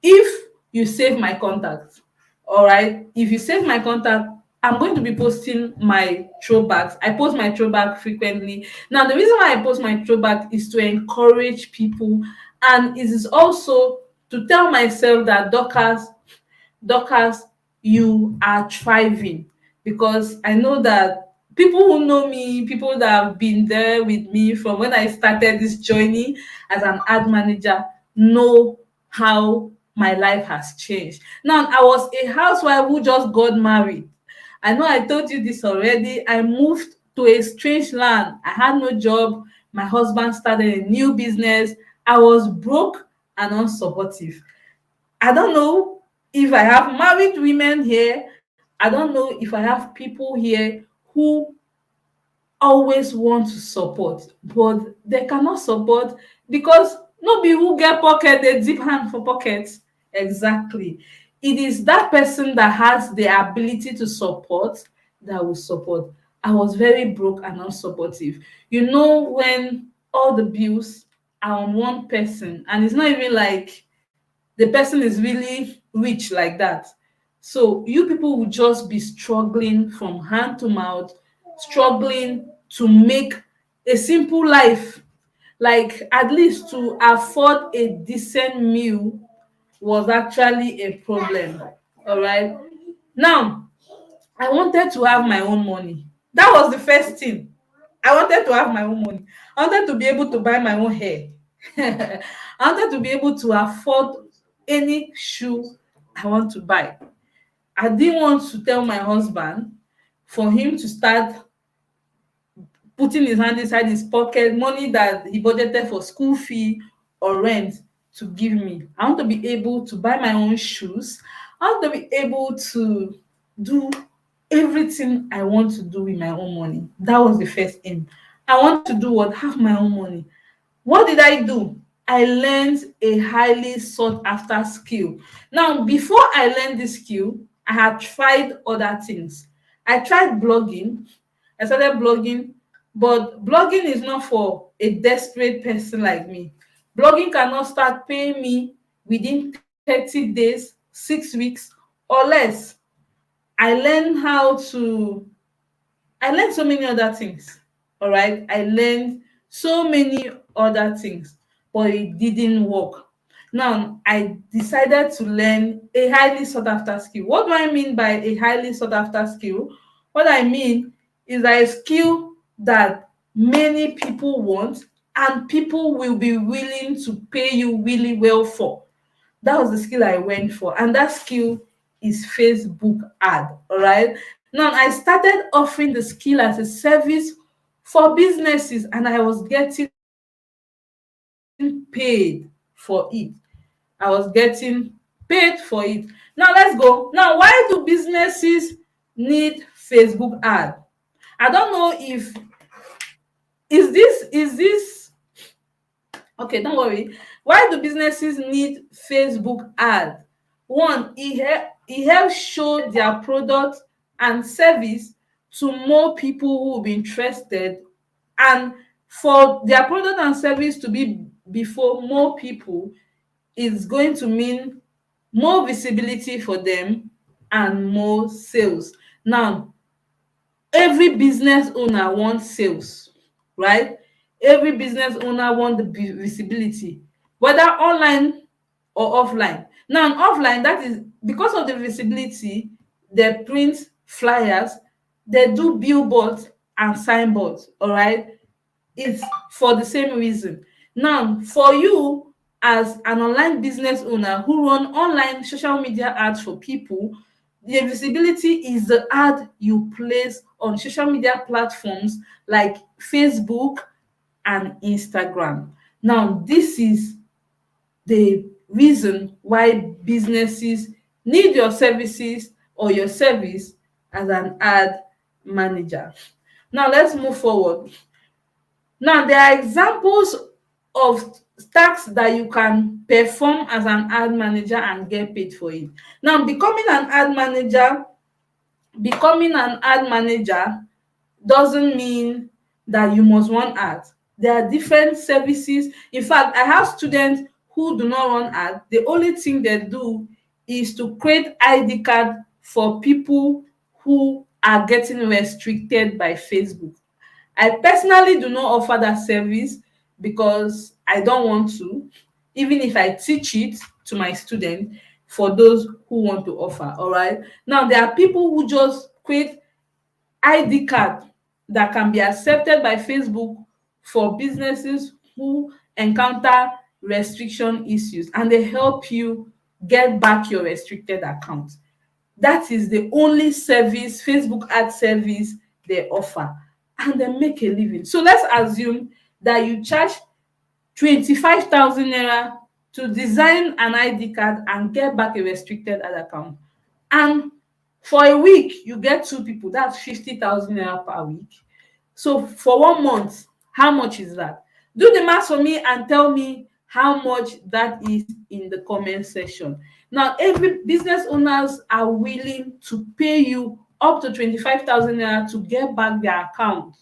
If you save my contact, all right, if you save my contact I'm going to be posting my throwbacks. I post my throwback frequently. Now, the reason why I post my throwback is to encourage people, and it is also to tell myself that Dorcas, you are thriving, because I know that people who know me, people that have been there with me from when I started this journey as an ad manager, know how my life has changed. Now, I was a housewife who just got married. I know I told you this already. I moved to a strange land. I had no job. My husband started a new business. I was broke and unsupportive. I don't know if I have married women here. I don't know if I have people here who always want to support, but they cannot support because no be who get pocket dey deep hand for pocket. Exactly. It is that person that has the ability to support that will support. I was very broke and unsupportive. You know, when all the bills are on one person, and it's not even like the person is really rich like that. So you people will just be struggling from hand to mouth, struggling to make a simple life. Like, at least to afford a decent meal was actually a problem. All right. Now, I wanted to have my own money. That was the first thing. I wanted to have my own money. I wanted to be able to buy my own hair. I wanted to be able to afford any shoe I want to buy. I didn't want to tell my husband for him to start putting his hand inside his pocket, money that he budgeted for school fee or rent, to give me. I want to be able to buy my own shoes. I want to be able to do everything I want to do with my own money. That was the first aim. I want to do what? Have my own money. What did I do? I learned a highly sought after skill. Now, before I learned this skill, I had tried other things. I tried blogging. I started blogging, but blogging is not for a desperate person like me. Blogging cannot start paying me within 30 days, 6 weeks, or less. I learned how to I learned so many other things. All right. I learned so many other things, but it didn't work. Now, I decided to learn a highly sought after skill. What do I mean by a highly sought after skill? What I mean is that a skill that many people want and people will be willing to pay you really well for. That was the skill I went for, and that skill is Facebook ad. All right. Now, I started offering the skill as a service for businesses, and I was getting paid for it. I was getting paid for it. Now, let's go. Now, why do businesses need Facebook ad? I don't know if is this okay, don't worry. Why do businesses need Facebook ad? One, it helps show their product and service to more people who will be interested, and for their product and service to be before more people is going to mean more visibility for them and more sales. Now, every business owner wants sales, right? Every business owner wants the visibility, whether online or offline. Now, offline, that is because of the visibility. They print flyers, they do billboards and signboards. All right. It's for the same reason. Now, for you as an online business owner who run online social media ads for people, the visibility is the ad you place on social media platforms like Facebook and Instagram. Now, this is the reason why businesses need your services or your service as an ad manager. Now, let's move forward. Now, there are examples of tasks that you can perform as an ad manager and get paid for it. Now, becoming an ad manager doesn't mean that you must run ads. There are different services. In fact, I have students who do not run ads. The only thing they do is to create ID card for people who are getting restricted by Facebook. I personally do not offer that service because I don't want to, even if I teach it to my students for those who want to offer. All right. Now, there are people who just create ID card that can be accepted by Facebook for businesses who encounter restriction issues, and they help you get back your restricted account. That is the only service, Facebook ad service, they offer, and they make a living. So let's assume that you charge 25,000 naira to design an ID card and get back a restricted ad account. And for a week, you get two people. That's 50,000 naira per week. So for 1 month, how much is that? Do the math for me and tell me how much that is in the comment section. Now, every business owners are willing to pay you up to 25,000 naira to get back their account.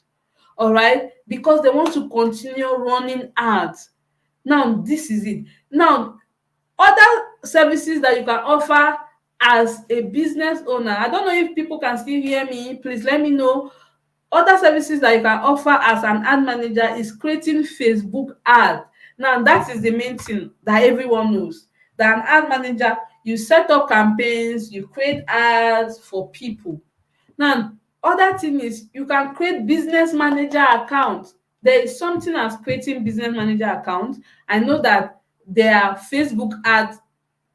All right, because they want to continue running ads. Now, this is it. Now, other services that you can offer as a business owner, I don't know if people can still hear me. Please let me know. Other services that you can offer as an ad manager is creating Facebook ad. Now, that is the main thing that everyone knows. That an ad manager, you set up campaigns, you create ads for people. Now, other thing is you can create business manager account. There is something as creating business manager account. I know that there are Facebook ads.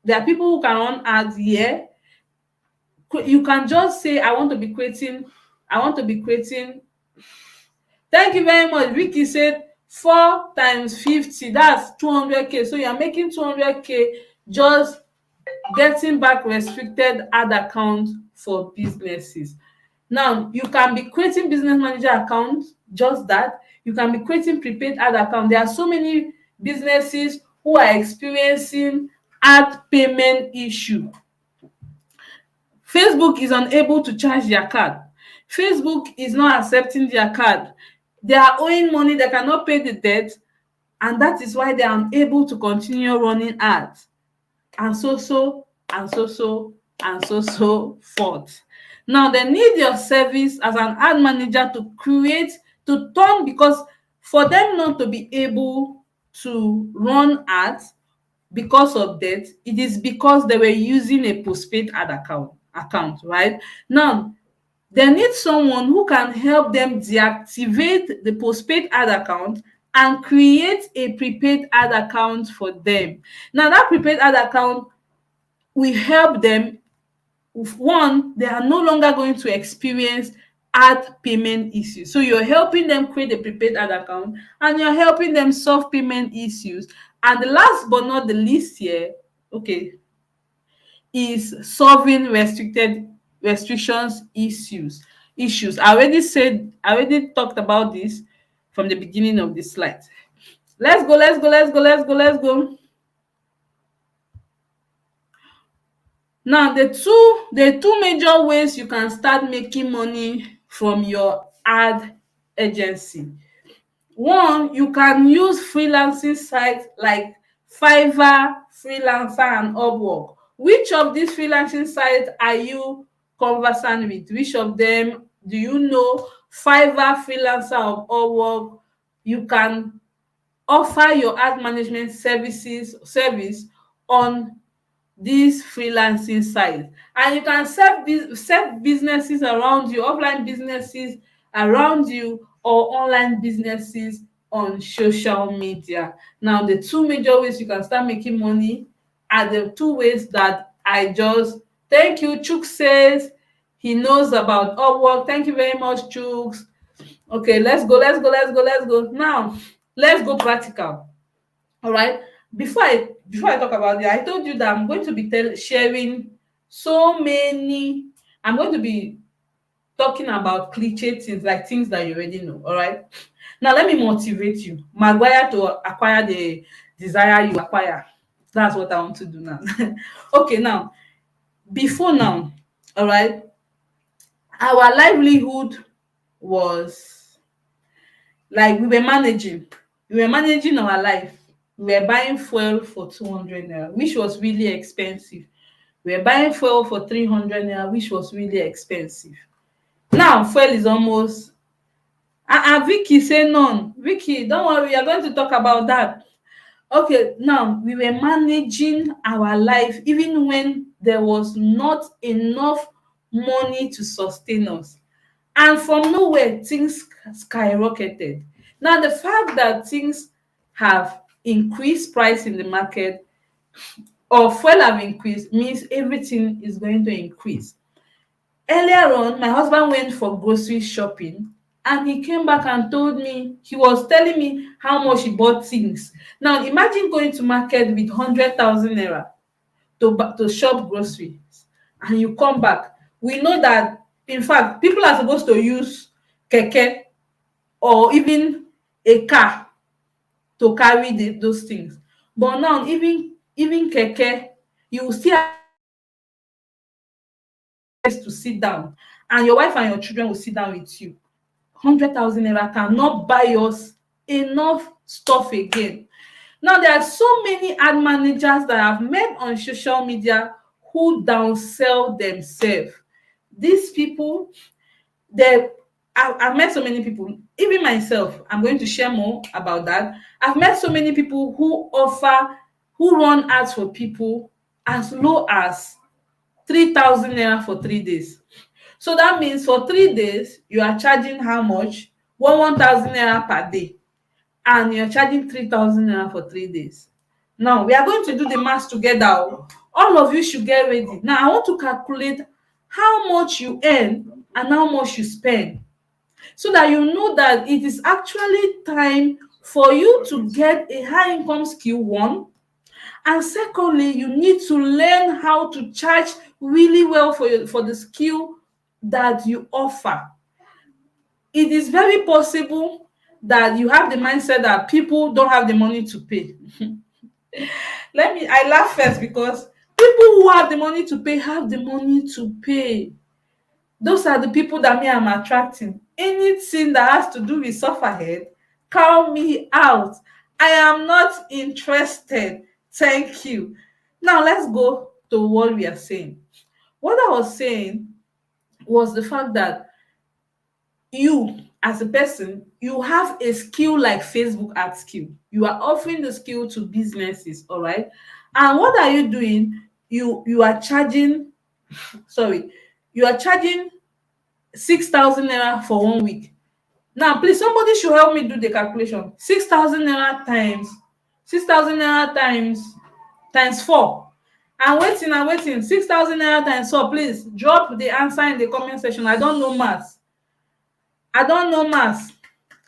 There are people who can run ads here. You can just say, I want to be creating. Thank you very much. Vicky said 4 times 50, that's 200k. So you're making 200k just getting back restricted ad account for businesses. Now, you can be creating business manager accounts, just that. You can be creating prepaid ad account. There are so many businesses who are experiencing ad payment issue. Facebook is unable to charge their card. Facebook is not accepting their card. They are owing money, they cannot pay the debt, and that is why they are unable to continue running ads. And so forth. Now, they need your service as an ad manager to create, to turn, because for them not to be able to run ads because of debt, it is because they were using a postpaid ad account, right? Now, they need someone who can help them deactivate the postpaid ad account and create a prepaid ad account for them. Now, that prepaid ad account will help them. One, they are no longer going to experience ad payment issues. So you're helping them create a prepaid ad account, and you're helping them solve payment issues. And the last but not the least here, okay, is solving restrictions issues. I already talked about this from the beginning of the slide. Let's go. Now, the two major ways you can start making money from your ad agency. One, you can use freelancing sites like Fiverr, Freelancer, and Upwork. Which of these freelancing sites are you conversant with? Which of them do you know? Fiverr, Freelancer, or Upwork? You can offer your ad management service on these freelancing sites, and you can set businesses around you, offline businesses around you, or online businesses on social media. Now, the two major ways you can start making money are the two ways that I just thank you. Chuk says he knows about Upwork. Thank you very much, Chooks. Okay, let's go. Now, let's go practical. All right. Before I talk about it, I told you that I'm going to be sharing so many. I'm going to be talking about cliche things, like things that you already know. All right. Now, let me motivate you. Maguire to acquire the desire you acquire. That's what I want to do now. Okay. Now, before now, all right, our livelihood was like we were managing our life. We were buying fuel for 200 naira, which was really expensive. We were buying fuel for 300 naira, which was really expensive. Now fuel is almost Vicky say none. Vicky, don't worry, we are going to talk about that. Okay, now we were managing our life even when there was not enough money to sustain us. And from nowhere, things skyrocketed. Now, the fact that things have increased price in the market or fuel have increased means everything is going to increase. Earlier on, my husband went for grocery shopping and he came back and told me, he was telling me how much he bought things. Now, imagine going to market with 100,000 naira to shop groceries and you come back. We know that, in fact, people are supposed to use keke or even a car to carry those things. But now, even keke, you will still have to sit down and your wife and your children will sit down with you. 100,000 naira cannot buy us enough stuff again. Now, there are so many ad managers that I've met on social media who downsell themselves. These people, they, I've met so many people, even myself. I'm going to share more about that. I've met so many people who run ads for people as low as 3,000 naira for 3 days. So that means for 3 days, you are charging how much? 1,000 naira per day. And you're charging 3,000 naira for 3 days. Now, we are going to do the math together. Oh. All of you should get ready. Now, I want to calculate how much you earn and how much you spend so that you know that it is actually time for you to get a high income skill, one. And secondly, you need to learn how to charge really well for the skill that you offer. It is very possible that you have the mindset that people don't have the money to pay. I laugh first because people who have the money to pay have the money to pay. Those are the people that me I'm attracting. Anything that has to do with sufferhead, call me out. I am not interested. Thank you. Now let's go to what we are saying. What I was saying was the fact that you as a person, you have a skill like Facebook ad skill. You are offering the skill to businesses, all right? And what are you doing? You are charging, sorry, you are charging 6,000 naira for 1 week. Now, please, somebody should help me do the calculation. 6,000 naira times 6,000 naira times 4. I'm waiting. 6,000 naira times 4. Please drop the answer in the comment section. I don't know maths.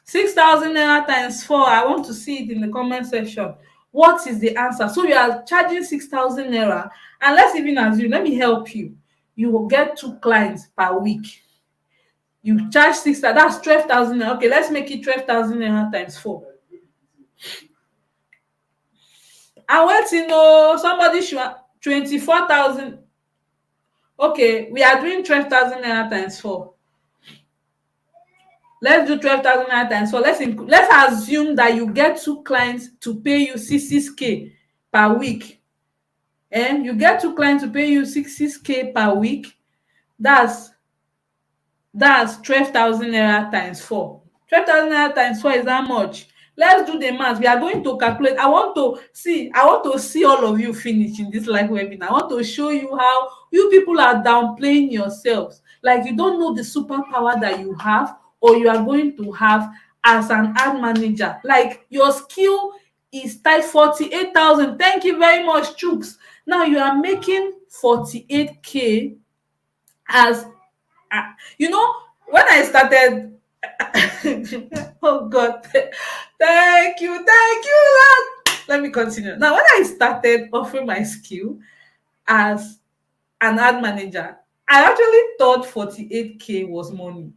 6,000 naira times 4. I want to see it in the comment section. What is the answer? So you are charging 6,000 naira, and let's even assume, let me help you. You will get 2 clients per week. You charge 6,000, that's 12,000 naira. Okay, let's make it 12,000 naira times 4. And waiting, no, somebody should 24,000. Okay, we are doing 12,000 naira times 4. Let's do 12,000 naira times 4. Let's assume that you get 2 clients to pay you 6k per week. You get 2 clients to pay you 6k per week. That's 12,000 naira times 4. 12,000 naira times 4 is how much? Let's do the math. We are going to calculate. I want to see all of you finish in this live webinar. I want to show you how you people are downplaying yourselves. Like you don't know the superpower that you have or you are going to have as an ad manager. Like your skill is type 48,000. Thank you very much, Chooks. Now you are making 48k as you know, when I started oh god, thank you Lord. Let me continue. Now when I started offering my skill as an ad manager, I actually thought 48k was money.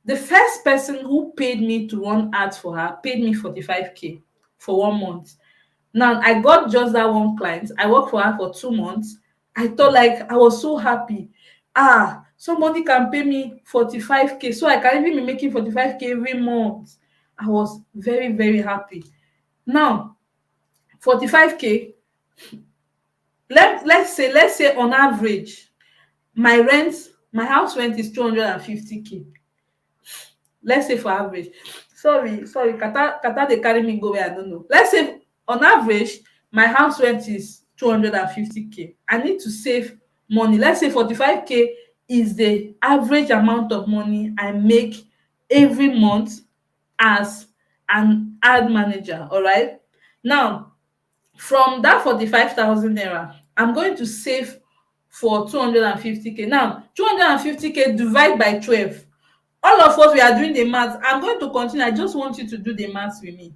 The first person who paid me to run ads for her paid me 45k for 1 month. Now I got just that one client. I worked for her for 2 months. I thought, like, I was so happy. Somebody can pay me 45k, so I can even be making 45k every month. I was very, very happy. Now 45k, let's say on average, my rent my house rent is 250K. Let's say for average. Sorry, kata dey carry me go where I don't know. Let's say on average my house rent is 250K. I need to save money. Let's say 45K is the average amount of money I make every month as an ad manager. All right. Now, from that 45,000 naira, I'm going to save for 250K. Now, 250K divide by 12. All of us, we are doing the math. I'm going to continue. I just want you to do the math with me.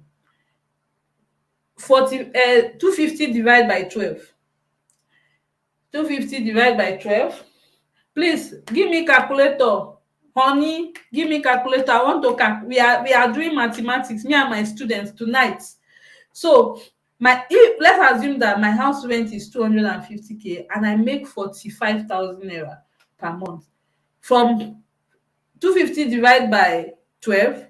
250 divided by 12. 250 divided by 12. Please give me calculator. Honey, give me calculator. I want to we are doing mathematics, me and my students tonight. So let's assume that my house rent is 250K and I make 45,000 naira per month. From 250 divided by 12,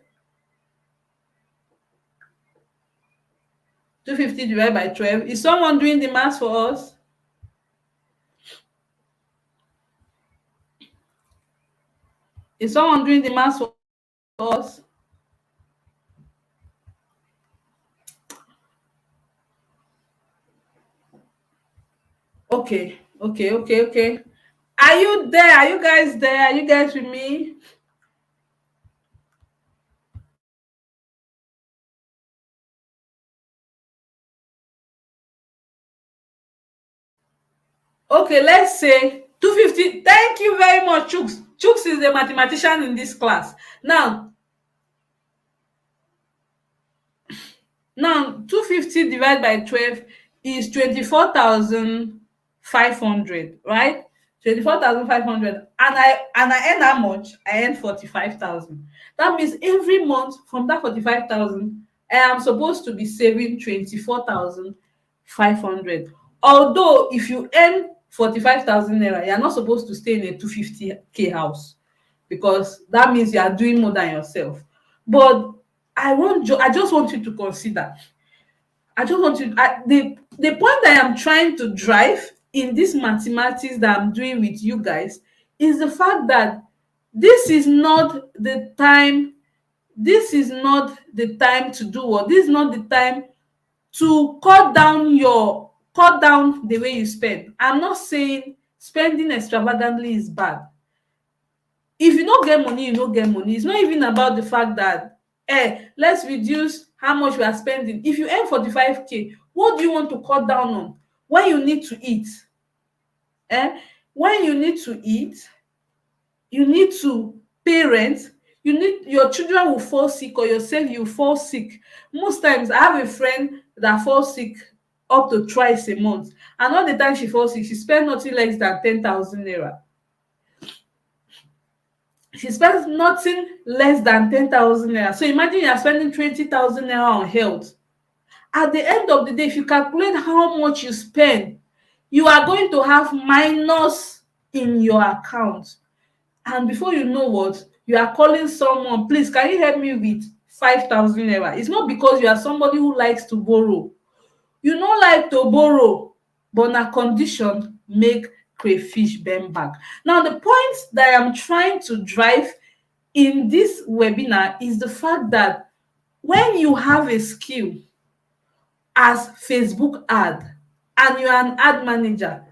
250 divided by 12. Is someone doing the math for us? Is someone doing the math for us? Okay. Are you there? Are you guys there? Are you guys with me? Okay, let's say 250. Thank you very much, Chooks. Chooks is the mathematician in this class. Now 250 divided by 12 is 24,500, right? 24,500. And I earn how much? I earn 45,000. That means every month from that 45,000, I am supposed to be saving 24,500. Although if you earn 45,000 naira, you're not supposed to stay in a 250K house, because that means you are doing more than yourself. But I just want you to consider. I just want you. The point I am trying to drive in this mathematics that I'm doing with you guys is the fact that this is not the time. This is not the time to do what. This is not the time to cut down the way you spend. I'm not saying spending extravagantly is bad. If you no get money, you no get money. It's not even about the fact that let's reduce how much we are spending. If you earn 45K, what do you want to cut down on when you need to eat? When you need to eat, you need to pay rent, your children will fall sick, or yourself you fall sick. Most times I have a friend that falls sick up to twice a month, and all the time she falls sick, she spend nothing less than 10,000 naira. She spends nothing less than 10,000 naira. So imagine you are spending 20,000 naira on health. At the end of the day, if you calculate how much you spend, you are going to have minus in your account. And before you know what, you are calling someone, please, can you help me with 5,000 naira? It's not because you are somebody who likes to borrow. You no like to borrow, but na condition make crayfish bend back. Now, the point that I am trying to drive in this webinar is the fact that when you have a skill as Facebook ad and you are an ad manager,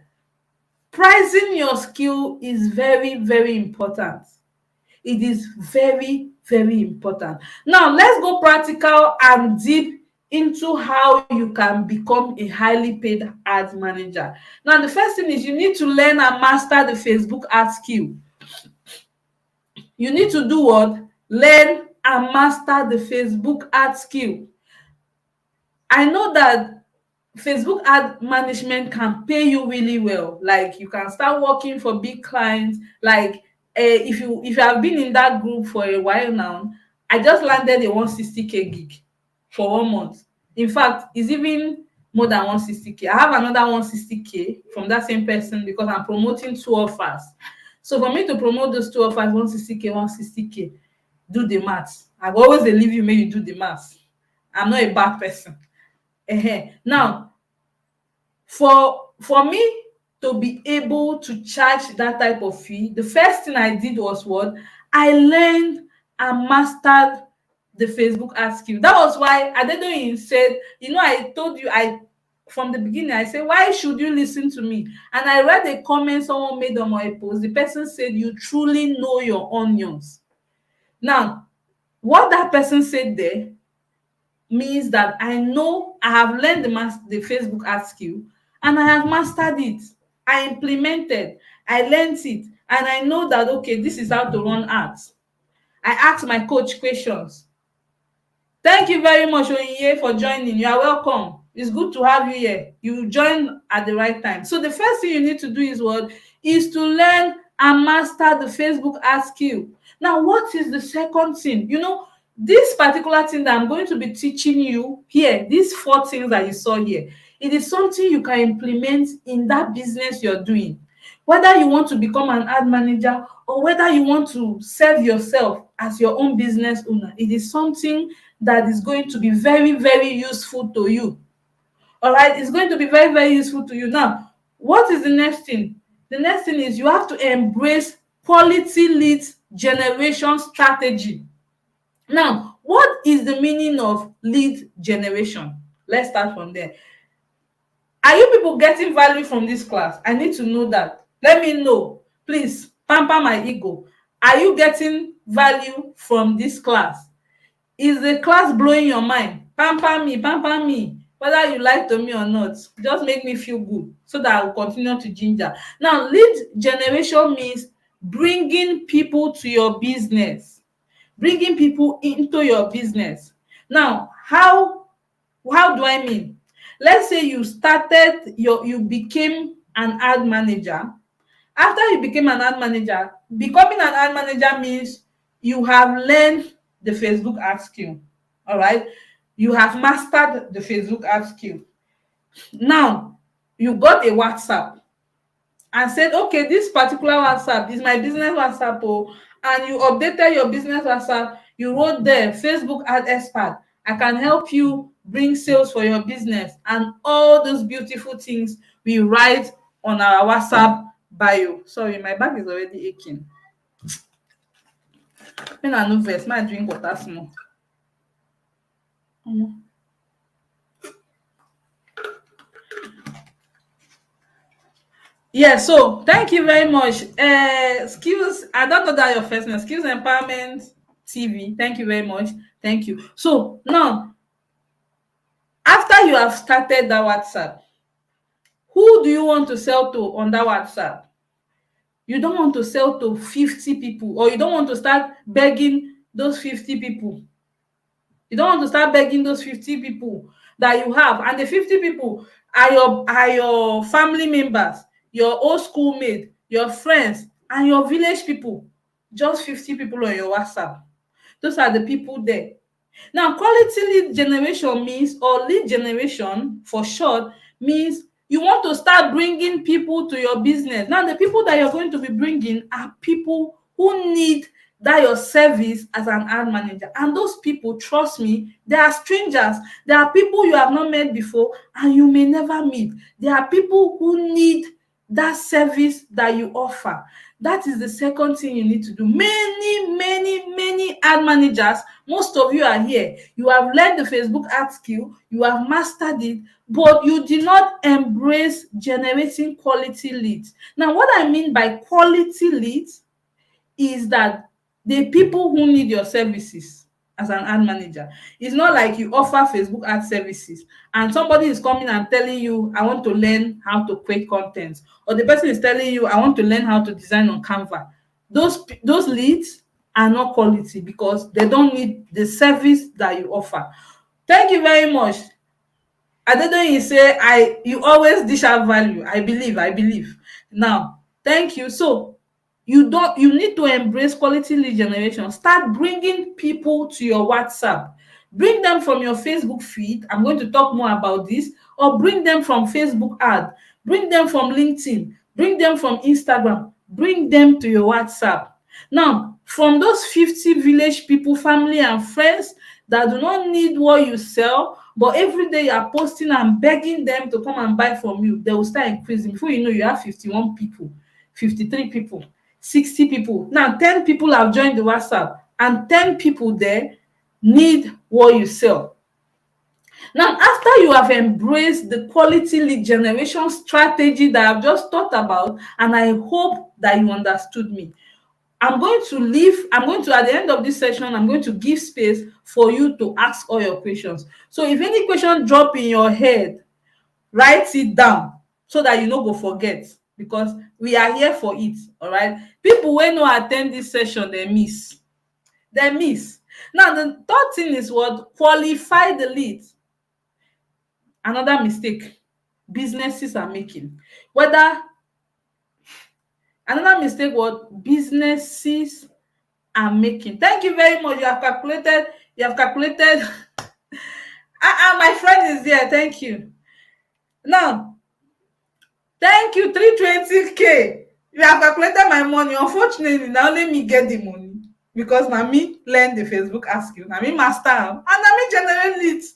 pricing your skill is very, very important. It is very, very important. Now, let's go practical and deep into how you can become a highly paid ad manager. Now, the first thing is you need to learn and master the Facebook ad skill. You need to do what? Learn and master the Facebook ad skill. I know that Facebook ad management can pay you really well. Like, you can start working for big clients. Like, if you have been in that group for a while now, I just landed a 160K gig for 1 month. In fact, it's even more than 160K. I have another 160K from that same person because I'm promoting 2 offers. So for me to promote those 2 offers, 160K, do the maths. I've always leave you, make you do the maths. I'm not a bad person. Now, for me, to be able to charge that type of fee, the first thing I did was what? I learned and mastered the Facebook ad skill. That was why Adedoyin said, I told you, I from the beginning, I said, why should you listen to me? And I read a comment someone made on my post. The person said, you truly know your onions. Now, what that person said there means that I know I have learned the Facebook ad skill and I have mastered it. I implemented, I learned it, and I know that, okay, this is how to run ads. I asked my coach questions. Thank you very much, Oyinye, for joining. You are welcome. It's good to have you here. You joined at the right time. So the first thing you need to do is what? Is to learn and master the Facebook ad skill. Now, what is the second thing? This particular thing that I'm going to be teaching you here, these 4 things that you saw here, it is something you can implement in that business you're doing. Whether you want to become an ad manager or whether you want to serve yourself as your own business owner, it is something that is going to be very, very useful to you. All right, it's going to be very, very useful to you. Now, what is the next thing? The next thing is you have to embrace quality leads generation strategy. Now, what is the meaning of lead generation? Let's start from there. Are you people getting value from this class? I need to know that. Let me know. Please pamper my ego. Are you getting value from this class? Is the class blowing your mind? Pamper me. Whether you like to me or not, just make me feel good so that I will continue to ginger. Now, lead generation means bringing people to your business, bringing people into your business. Now, how do I mean? Let's say you became an ad manager. After you became an ad manager, becoming an ad manager means you have learned the Facebook ad skill. All right, you have mastered the Facebook ad skill. Now you got a WhatsApp and said, okay, this particular WhatsApp is my business WhatsApp, and you updated your business WhatsApp. You wrote there, Facebook ad expert, I can help you bring sales for your business, and all those beautiful things we write on our WhatsApp bio. Sorry, my back is already aching. When I no vex, my drink water small. Yeah, so thank you very much. Skills, I don't know that your first name, Skills Empowerment TV. Thank you very much. Thank you. So now, after you have started that WhatsApp, who do you want to sell to on that WhatsApp? You don't want to sell to 50 people, or you don't want to start begging those 50 people. You don't want to start begging those 50 people that you have, and the 50 people are your family members, your old schoolmate, your friends, and your village people. Just 50 people on your WhatsApp. Those are the people there. Now, quality lead generation means, or lead generation for short, means you want to start bringing people to your business. Now, the people that you're going to be bringing are people who need that your service as an ad manager. And those people, trust me, they are strangers. They are people you have not met before and you may never meet. They are people who need that service that you offer. That is the second thing you need to do. Many ad managers, most of you are here. You have learned the Facebook ad skill, you have mastered it, but you did not embrace generating quality leads. Now, what I mean by quality leads is that the people who need your services as an ad manager. It's not like you offer Facebook ad services and somebody is coming and telling you, I want to learn how to create content, or the person is telling you, I want to learn how to design on Canva. Those leads are not quality because they don't need the service that you offer. Thank you very much. Adedoyin say you always dish out value. I believe. Now, thank you. So you need to embrace quality lead generation. Start bringing people to your WhatsApp. Bring them from your Facebook feed. I'm going to talk more about this. Or bring them from Facebook ad. Bring them from LinkedIn. Bring them from Instagram. Bring them to your WhatsApp. Now, from those 50 village people, family and friends that do not need what you sell, but every day you are posting and begging them to come and buy from you, they will start increasing. Before you know, you have 51 people, 53 people, 60 people. Now 10 people have joined the WhatsApp, and 10 people there need what you sell. Now, after you have embraced the quality lead generation strategy that I've just talked about, and I hope that you understood me, I'm going to, at the end of this session, I'm going to give space for you to ask all your questions. So if any question drop in your head, write it down so that you no go forget, because we are here for it. All right. People wey no attend this session, they miss. They miss. Now, the third thing is what? Qualify the lead. Another mistake businesses are making. Whether Another mistake what businesses are making. Thank you very much. You have calculated. You have calculated. My friend is here. Thank you. Now, thank you. 320K. You have calculated my money. Unfortunately, now let me get the money, because now me learn the Facebook ask you. Now me master am, and now me generate leads.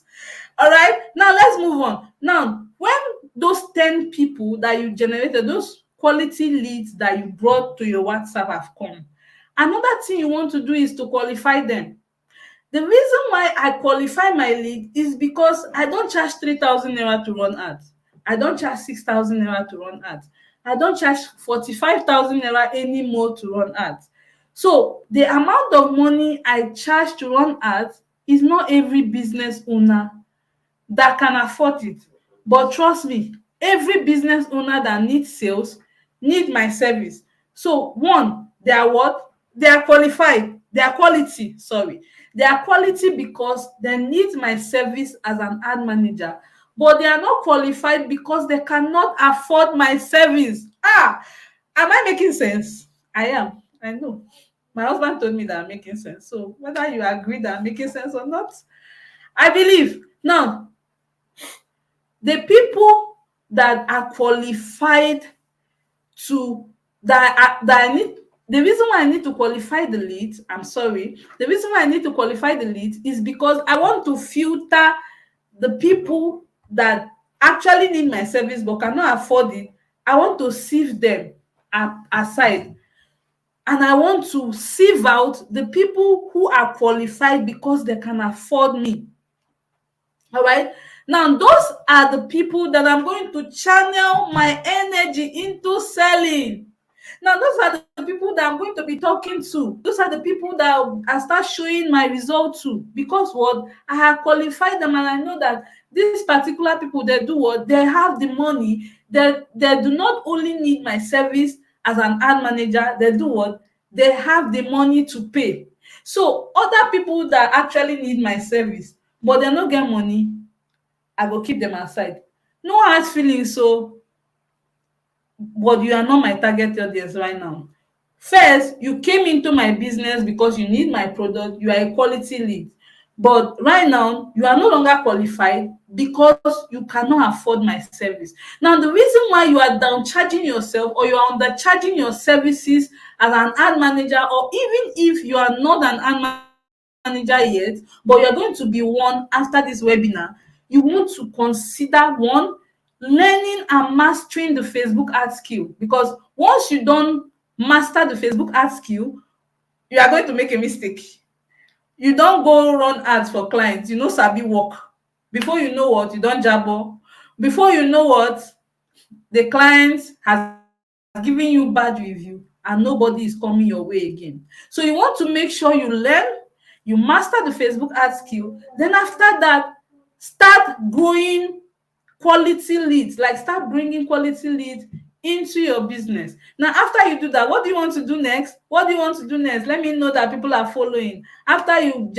All right. Now let's move on. Now, when those 10 people that you generated, those quality leads that you brought to your WhatsApp have come, another thing you want to do is to qualify them. The reason why I qualify my lead is because I don't charge 3,000 naira to run ads. I don't charge 6,000 naira to run ads. I don't charge 45,000 naira anymore to run ads. So the amount of money I charge to run ads is not every business owner that can afford it. But trust me, every business owner that needs sales need my service. So one, they are what? They are qualified. They are quality. Sorry. They are quality because they need my service as an ad manager. But they are not qualified because they cannot afford my service. Am I making sense? I am. I know. My husband told me that I'm making sense. So whether you agree that I'm making sense or not, I believe. Now, the people that are qualified to that I need, the reason why I need to qualify the lead, I'm sorry, the reason why I need to qualify the lead is because I want to filter the people that actually need my service but cannot afford it. I want to sieve them aside, and I want to sieve out the people who are qualified because they can afford me. All right. Now, those are the people that I'm going to channel my energy into selling. Now, those are the people that I'm going to be talking to. Those are the people that I start showing my result to. Because what? I have qualified them, and I know that these particular people, they do what? They have the money. They do not only need my service as an ad manager, they do what? They have the money to pay. So, other people that actually need my service, but they no get money, I go keep them aside. No hard feelings. So, but you are not my target audience right now. First, you came into my business because you need my product. You are a quality lead. But right now, you are no longer qualified because you cannot afford my service. Now, the reason why you are downcharging yourself, or you are undercharging your services as an ad manager, or even if you are not an ad manager yet, but you're going to be one after this webinar, you want to consider one, learning and mastering the Facebook ad skill. Because once you don't master the Facebook ad skill, you are going to make a mistake. You don't go run ads for clients, you know, sabi work. Before you know what, you don't jabber. Before you know what, the client has given you bad review and nobody is coming your way again. So you want to make sure you learn, you master the Facebook ad skill. Then after that, start growing quality leads, like start bringing quality leads into your business. Now, after you do that, what do you want to do next? What do you want to do next? Let me know that people are following. After you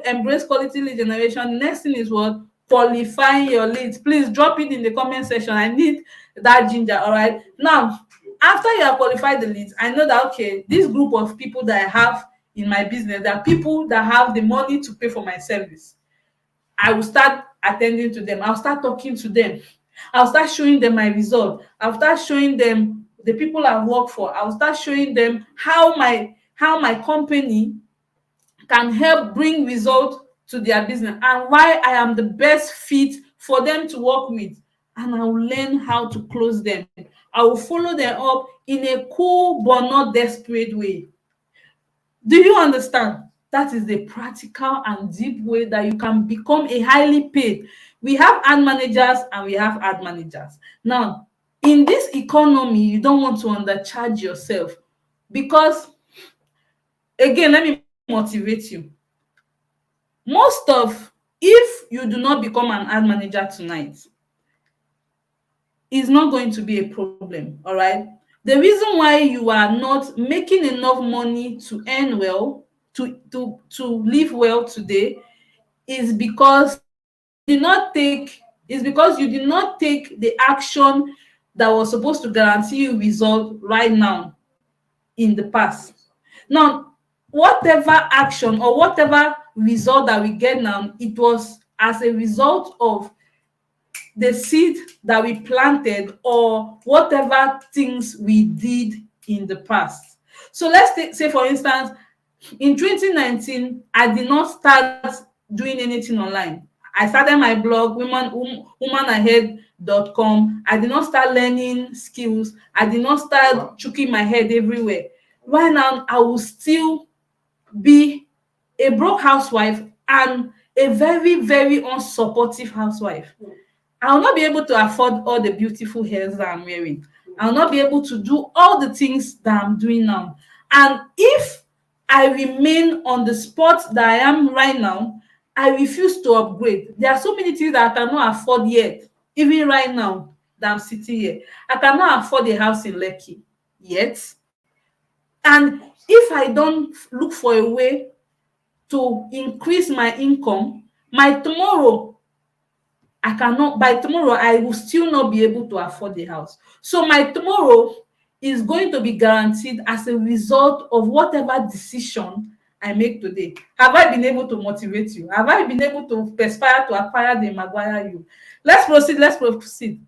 embrace quality lead generation, the next thing is what? Qualifying your leads. Please drop it in the comment section. I need that ginger. All right. Now, after you have qualified the leads, I know that, okay, this group of people that I have in my business, there are people that have the money to pay for my service. I will start attending to them. I'll start talking to them. I'll start showing them my result. I'll start showing them the people I work for. I'll start showing them how how my company can help bring result to their business and why I am the best fit for them to work with. And I will learn how to close them. I will follow them up in a cool but not desperate way. Do you understand? That is the practical and deep way that you can become a highly paid. We have ad managers and we have ad managers. Now, in this economy, you don't want to undercharge yourself because, again, let me motivate you. Most of, if you do not become an ad manager tonight, it's not going to be a problem, all right? The reason why you are not making enough money to earn well, to live well today, is because you did not take is because you did not take the action that was supposed to guarantee you result right now in the past. Now, whatever action or whatever result that we get now, it was as a result of the seed that we planted or whatever things we did in the past. So let's say, for instance, in 2019, I did not start doing anything online. I started my blog, womanahead.com. I did not start learning skills. I did not start chucking my head everywhere. Right now, I will still be a broke housewife and a very, very unsupportive housewife. I will not be able to afford all the beautiful hairs that I'm wearing. I will not be able to do all the things that I'm doing now. And if I remain on the spot that I am right now, I refuse to upgrade. There are so many things that I cannot afford yet, even right now that I'm sitting here. I cannot afford a house in Lekki yet. And if I don't look for a way to increase my income, my tomorrow I cannot, by tomorrow, I will still not be able to afford the house. So my tomorrow is going to be guaranteed as a result of whatever decision I make today. Have I been able to motivate you? Have I been able to perspire to acquire the Maguire you? Let's proceed. Let's proceed.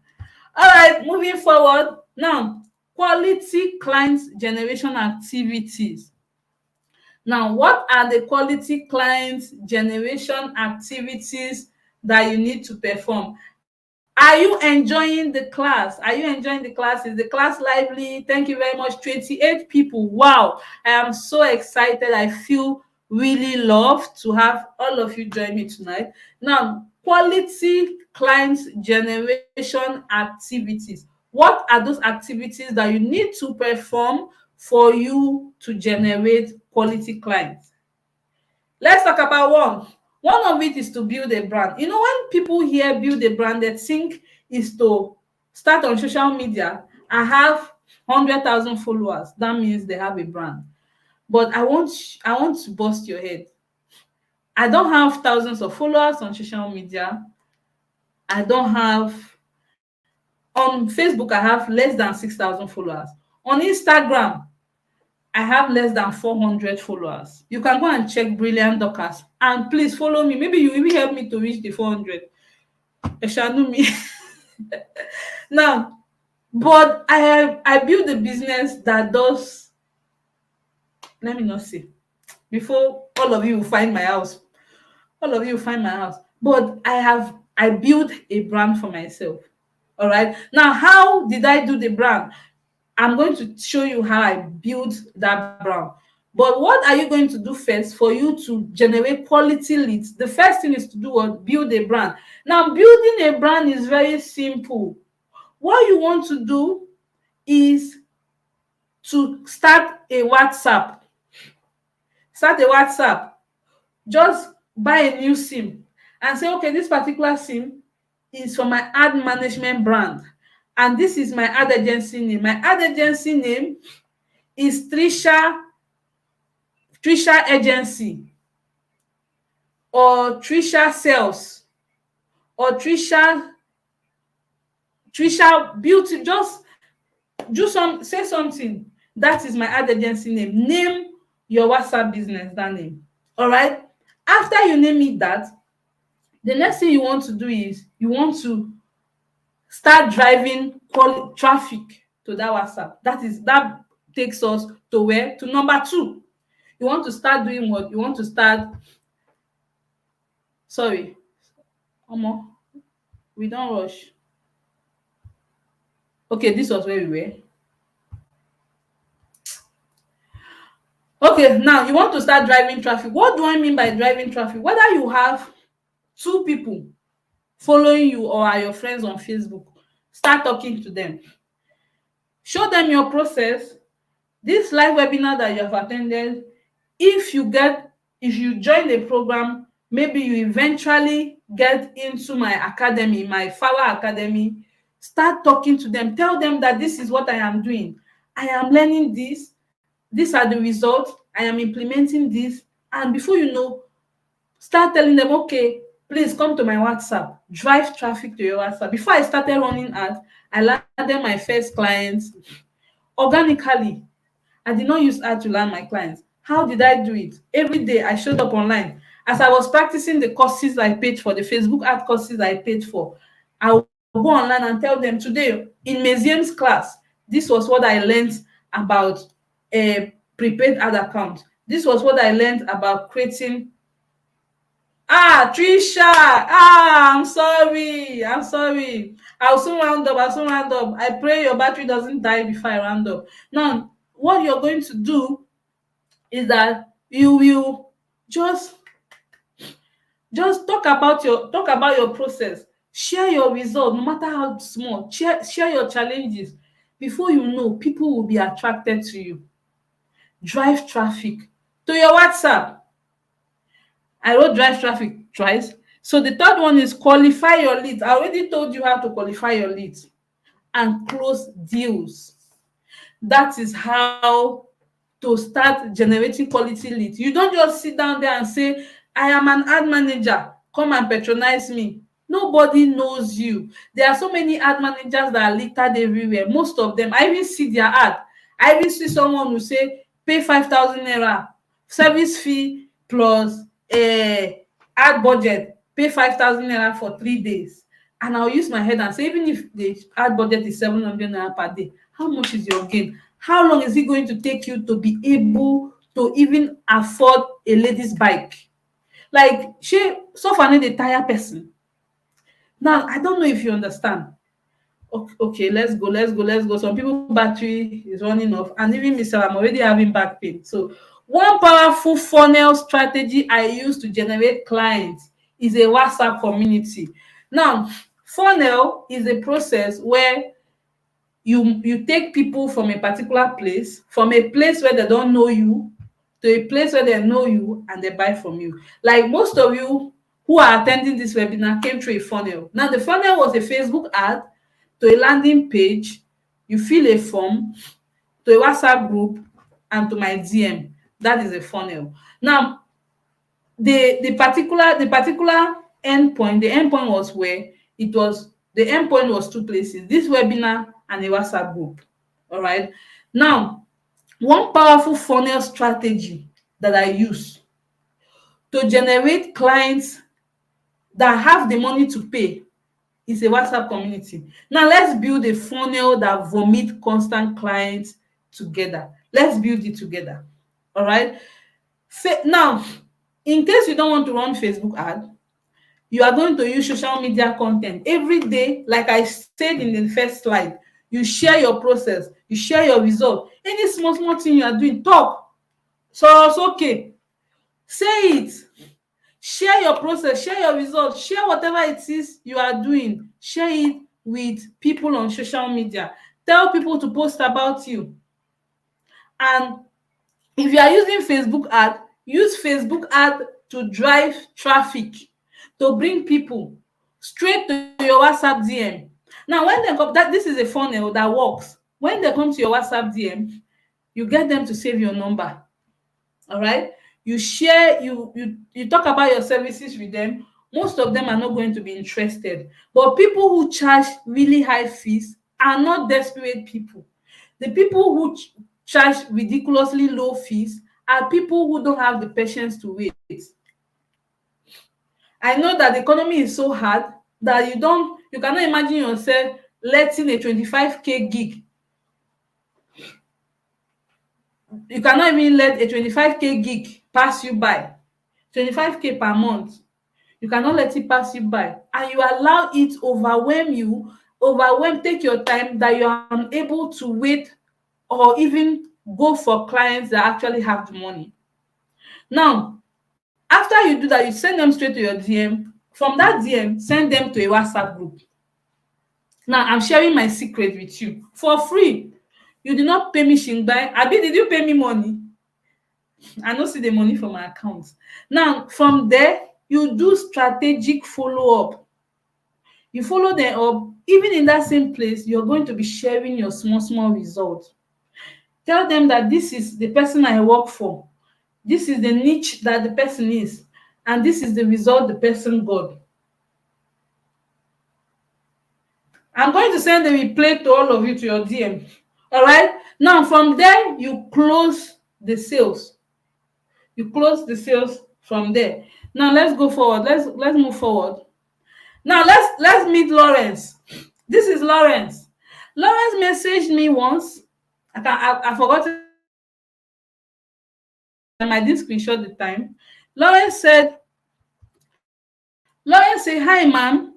All right, moving forward. Now, quality client generation activities. Now, what are the quality client generation activities that you need to perform? Are you enjoying the class? Are you enjoying the class? Is the class lively? Thank you very much. 28 people. Wow. I am so excited. I feel really loved to have all of you join me tonight. Now, quality client generation activities. What are those activities that you need to perform for you to generate quality clients? Let's talk about one. One of it is to build a brand. You know, when people hear build a brand, they think is to start on social media and have 100,000 followers. That means they have a brand. But I want to bust your head. I don't have thousands of followers on social media. I don't have on Facebook. I have less than 6,000 followers. On Instagram, I have less than 400 followers. You can go and check Brilliant Dockers and please follow me. Maybe you will help me to reach the 400. Eshanu me. Now, but I built a business that does, let me not say, before all of you will find my house. All of you will find my house. But I built a brand for myself. All right. Now, how did I do the brand? I'm going to show you how I built that brand. But what are you going to do first for you to generate quality leads? The first thing is to do what? Build a brand. Now, building a brand is very simple. What you want to do is to start a WhatsApp. Start a WhatsApp. Just buy a new SIM and say, okay, this particular SIM is for my ad management brand. And this is my ad agency name. My ad agency name is Trisha Agency or Trisha Sales or Trisha Beauty. Just say something. That is my ad agency name. Name your WhatsApp business that name. All right. After you name it that, the next thing you want to do is you want to start driving traffic to that WhatsApp. That takes us to where? To number 2. You want to start doing what? You want to start, sorry, omo, we don't rush. Okay, this was where we were. Okay, now you want to start driving traffic. What do I mean by driving traffic? Whether you have two people following you or are your friends on Facebook, start talking to them. Show them your process. This live webinar that you have attended, if you get, if you join the program, maybe you eventually get into my academy, my Fawa Academy, start talking to them. Tell them that this is what I am doing. I am learning this. These are the results. I am implementing this. And before you know, start telling them, okay, please come to my WhatsApp, drive traffic to your WhatsApp. Before I started running ads, I landed my first clients organically. I did not use ad to land my clients. How did I do it? Every day I showed up online. As I was practicing the courses I paid for, the Facebook ad courses I paid for, I would go online and tell them, today in Museum's class, this was what I learned about a prepaid ad account. This was what I learned about creating. Ah, Trisha. Ah, I'm sorry. I'll soon round up. I'll soon round up. I pray your battery doesn't die before I round up. Now, what you're going to do is that you will just talk about your process. Share your result, no matter how small. Share your challenges. Before you know, people will be attracted to you. Drive traffic to your WhatsApp. I wrote drive traffic twice. So the third one is qualify your leads. I already told you how to qualify your leads and close deals. That is how to start generating quality leads. You don't just sit down there and say, I am an ad manager, come and patronize me. Nobody knows you. There are so many ad managers that are littered everywhere. Most of them, I even see their ad. I even see someone who say, pay 5,000 naira, service fee plus ad budget, pay 5,000 naira for 3 days. And I'll use my head and say, even if the ad budget is 700 naira per day, how much is your gain? How long is it going to take you to be able to even afford a lady's bike? Like, she so far need a tire person. Now, I don't know if you understand. Okay, let's go. Some people battery is running off, and even myself, I'm already having back pain. So, one powerful funnel strategy I use to generate clients is a WhatsApp community. Now, funnel is a process where you take people from a particular place, from a place where they don't know you, to a place where they know you and they buy from you. Like most of you who are attending this webinar came through a funnel. Now the funnel was a Facebook ad to a landing page, you fill a form, to a WhatsApp group, and to my DM. That is a funnel. Now the particular endpoint, the endpoint was where it was, the endpoint was two places, this webinar and a WhatsApp group. All right. Now, one powerful funnel strategy that I use to generate clients that have the money to pay is a WhatsApp community. Now let's build a funnel that vomit constant clients together. Let's build it together. All right. Now, in case you don't want to run Facebook ad, you are going to use social media content every day. Like I said in the first slide, you share your process, you share your result. Any small thing you are doing, talk. So it's okay. Say it. Share your process, share your results, share whatever it is you are doing. Share it with people on social media. Tell people to post about you. And if you are using Facebook ad, use Facebook ad to drive traffic, to bring people straight to your WhatsApp DM. Now, when they come, that this is a funnel that works. When they come to your WhatsApp DM, you get them to save your number. All right. You share, you talk about your services with them. Most of them are not going to be interested. But people who charge really high fees are not desperate people. The people who charge ridiculously low fees are people who don't have the patience to wait. I know that the economy is so hard that you cannot imagine yourself letting a 25K gig You cannot even let a 25K gig pass you by. 25K per month, you cannot let it pass you by, and you allow it overwhelm, take your time, that you are unable to wait or even go for clients that actually have the money. Now, after you do that, you send them straight to your DM. From that DM, send them to a WhatsApp group. Now, I'm sharing my secret with you for free. You did not pay me shingbai. Abi, did you pay me money? I no see the money for my account. Now, from there, you do strategic follow-up. You follow them up. Even in that same place, you're going to be sharing your small results. Tell them that this is the person I work for. This is the niche that the person is. And this is the result the person got. I'm going to send the replay to all of you to your DM. All right. Now, from there, you close the sales. You close the sales from there. Now, let's go forward. Let's move forward. Now, let's meet Lawrence. This is Lawrence. Lawrence messaged me once. I forgot. I didn't screenshot the time. Lawrence said, hi, ma'am.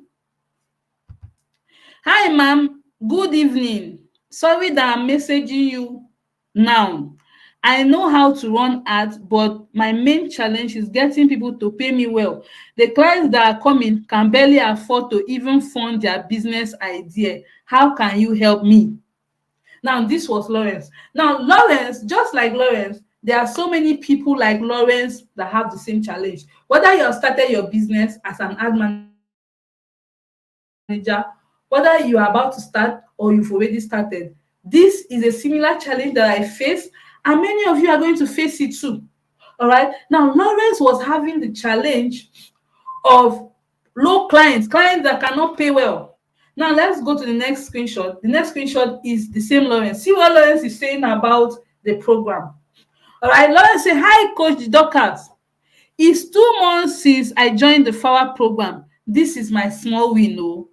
Hi, ma'am. Good evening. Sorry that I'm messaging you now. I know how to run ads, but my main challenge is getting people to pay me well. The clients that are coming can barely afford to even fund their business idea. How can you help me? Now, this was Lawrence. Now, Lawrence, just like Lawrence, there are so many people like Lawrence that have the same challenge. Whether you have started your business as an ad manager, whether you are about to start or you've already started, this is a similar challenge that I face, and many of you are going to face it too. All right. Now, Lawrence was having the challenge of low clients that cannot pay well. Now, let's go to the next screenshot. The next screenshot is the same Lawrence. See what Lawrence is saying about the program. All right. Lawrence say, hi, Coach Dorcas. It's 2 months since I joined the FAWA program. This is my small win. Oh.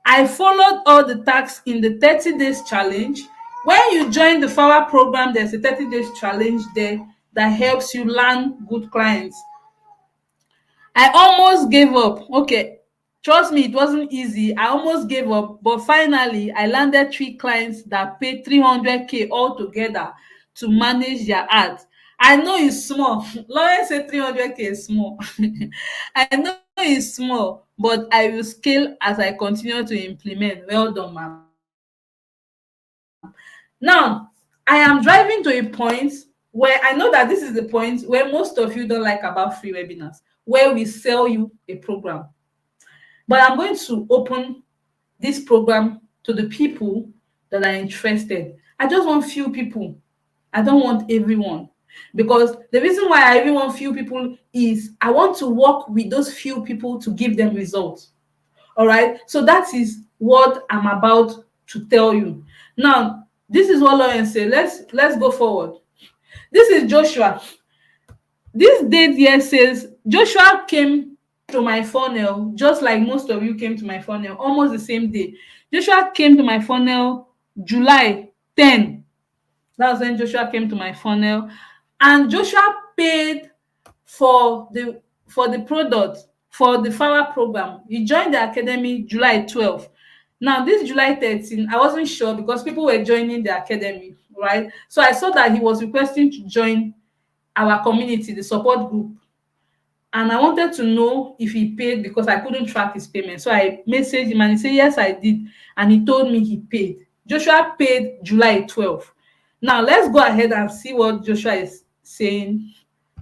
I followed all the tasks in the 30 days challenge. When you join the FAWA program, there's a 30 days challenge there that helps you land good clients. I almost gave up. Okay, trust me, it wasn't easy. I almost gave up, but finally, I landed 3 clients that paid 300K altogether to manage their ads. I know it's small. Lawrence said 300K is small. I know it's small, but I will scale as I continue to implement. Well done, ma'am. Now, I am driving to a point where I know that this is the point where most of you don't like about free webinars, where we sell you a program. But I'm going to open this program to the people that are interested. I just want few people. I don't want everyone. Because the reason why I even want few people is I want to work with those few people to give them results. All right. So that is what I'm about to tell you. Now, this is what Lawrence said. Let's go forward. This is Joshua. This date here says Joshua came to my funnel just like most of you came to my funnel, almost the same day. Joshua came to my funnel July 10. That was when Joshua came to my funnel, and Joshua paid for the product for the FAWA program. He joined the academy July 12. Now, this July 13, I wasn't sure because people were joining the academy, right? So I saw that he was requesting to join our community, the support group. And I wanted to know if he paid because I couldn't track his payment. So I messaged him and he said, yes, I did. And he told me he paid. Joshua paid July 12. Now, let's go ahead and see what Joshua is saying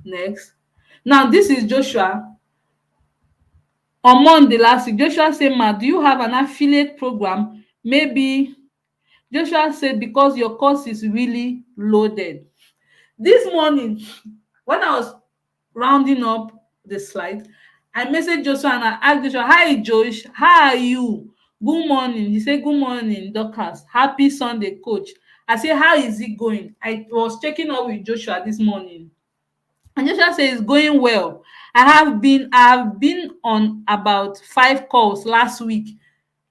next. Now, this is Joshua. On Monday last week, Joshua said, Ma, do you have an affiliate program? Maybe. Joshua said, because your course is really loaded. This morning, when I was rounding up the slide, I messaged Joshua and I asked Joshua, hi, Josh, how are you? Good morning. He said, good morning, Dorcas. Happy Sunday, coach. I said, how is it going? I was checking up with Joshua this morning. And Joshua says, it's going well. I have been on about 5 calls last week.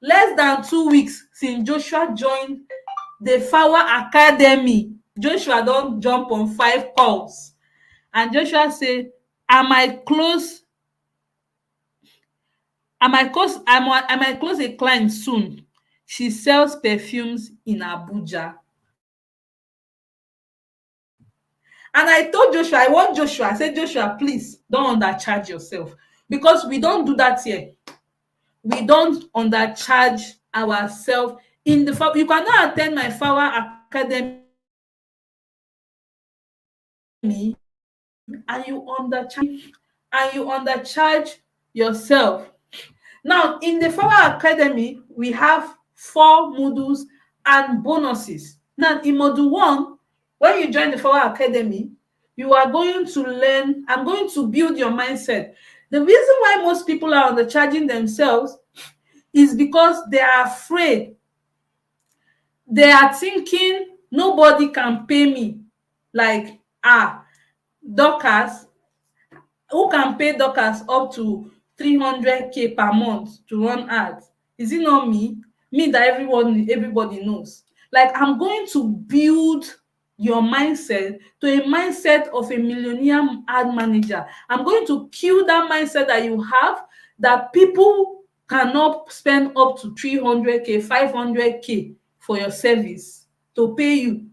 Less than 2 weeks since Joshua joined the FAWA Academy. Joshua don jump on 5 calls, and Joshua say, I might close I might close a client soon. She sells perfumes in Abuja. And I told Joshua, I want Joshua, I said, Joshua, please don't undercharge yourself, because we don't do that here. We don't undercharge ourselves. You cannot attend my Flower Academy and you undercharge yourself. Now, in the Flower Academy, we have 4 modules and bonuses. Now, in module 1, when you join the Flower Academy, you are going to learn, I'm going to build your mindset. The reason why most people are undercharging themselves is because they are afraid. They are thinking nobody can pay me. Like, Dorcas, who can pay Dorcas up to 300K per month to run ads? Is it not me? Me that everybody knows. Like, I'm going to build your mindset to a mindset of a millionaire ad manager. I'm going to kill that mindset that you have, that people cannot spend up to 300K, 500K for your service to pay you.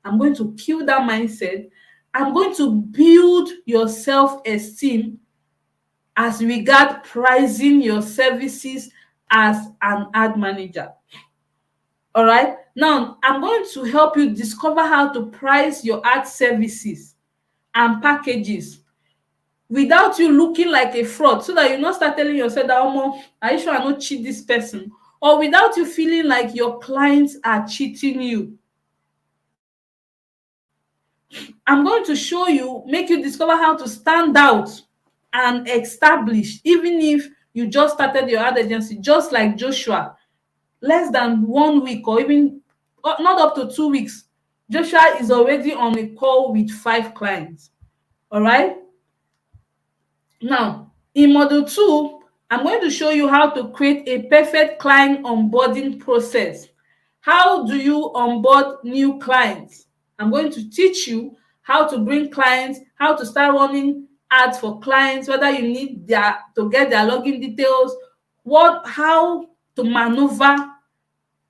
I'm going to kill that mindset. I'm going to build your self-esteem as regard pricing your services as an ad manager. All right. Now, I'm going to help you discover how to price your ad services and packages without you looking like a fraud, so that you not start telling yourself that, Omo, are you sure I not cheat this person? Or without you feeling like your clients are cheating you. I'm going to show you, make you discover how to stand out and establish, even if you just started your ad agency, just like Joshua, less than 1 week, or even not up to 2 weeks. Joshua is already on a call with 5 clients. All right. Now, in module 2, I'm going to show you how to create a perfect client onboarding process. How do you onboard new clients? I'm going to teach you how to bring clients, how to start running ads for clients, whether you need to get their login details, how to maneuver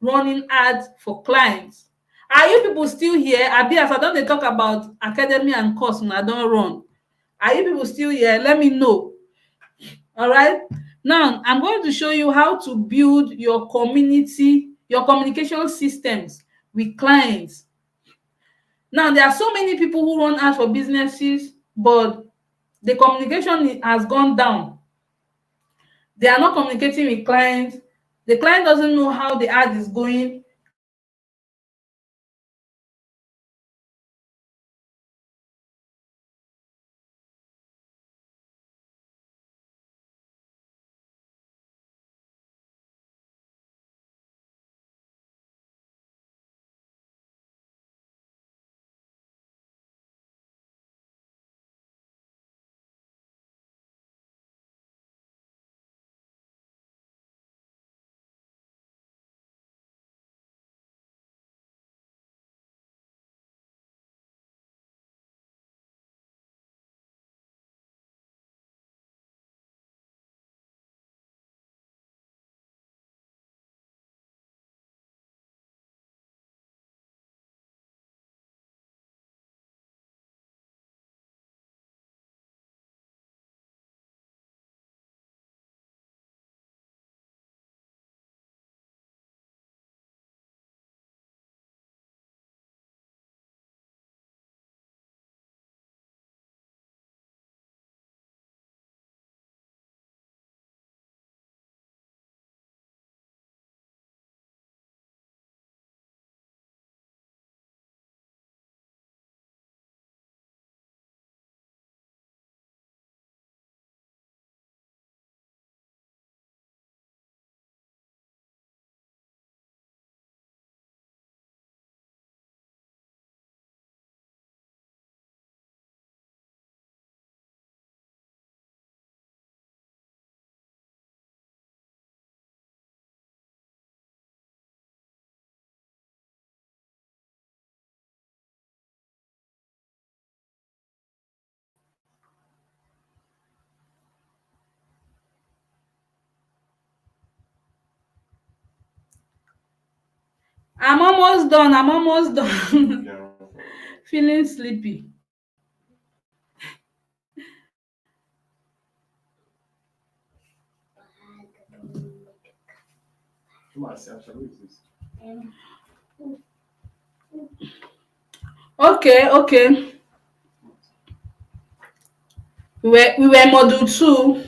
running ads for clients. Are you people still here? Abi, as I don dey talk about academy and course, una don run. Are you people still here? Let me know. All right. Now, I'm going to show you how to build your communication systems with clients. Now, there are so many people who run ads for businesses, but the communication has gone down. They are not communicating with clients. The client doesn't know how the ad is going. I'm almost done. I'm almost You done. can run forward. Feeling sleepy. Come on, Sasha, who is this? Okay, okay. We were module 2.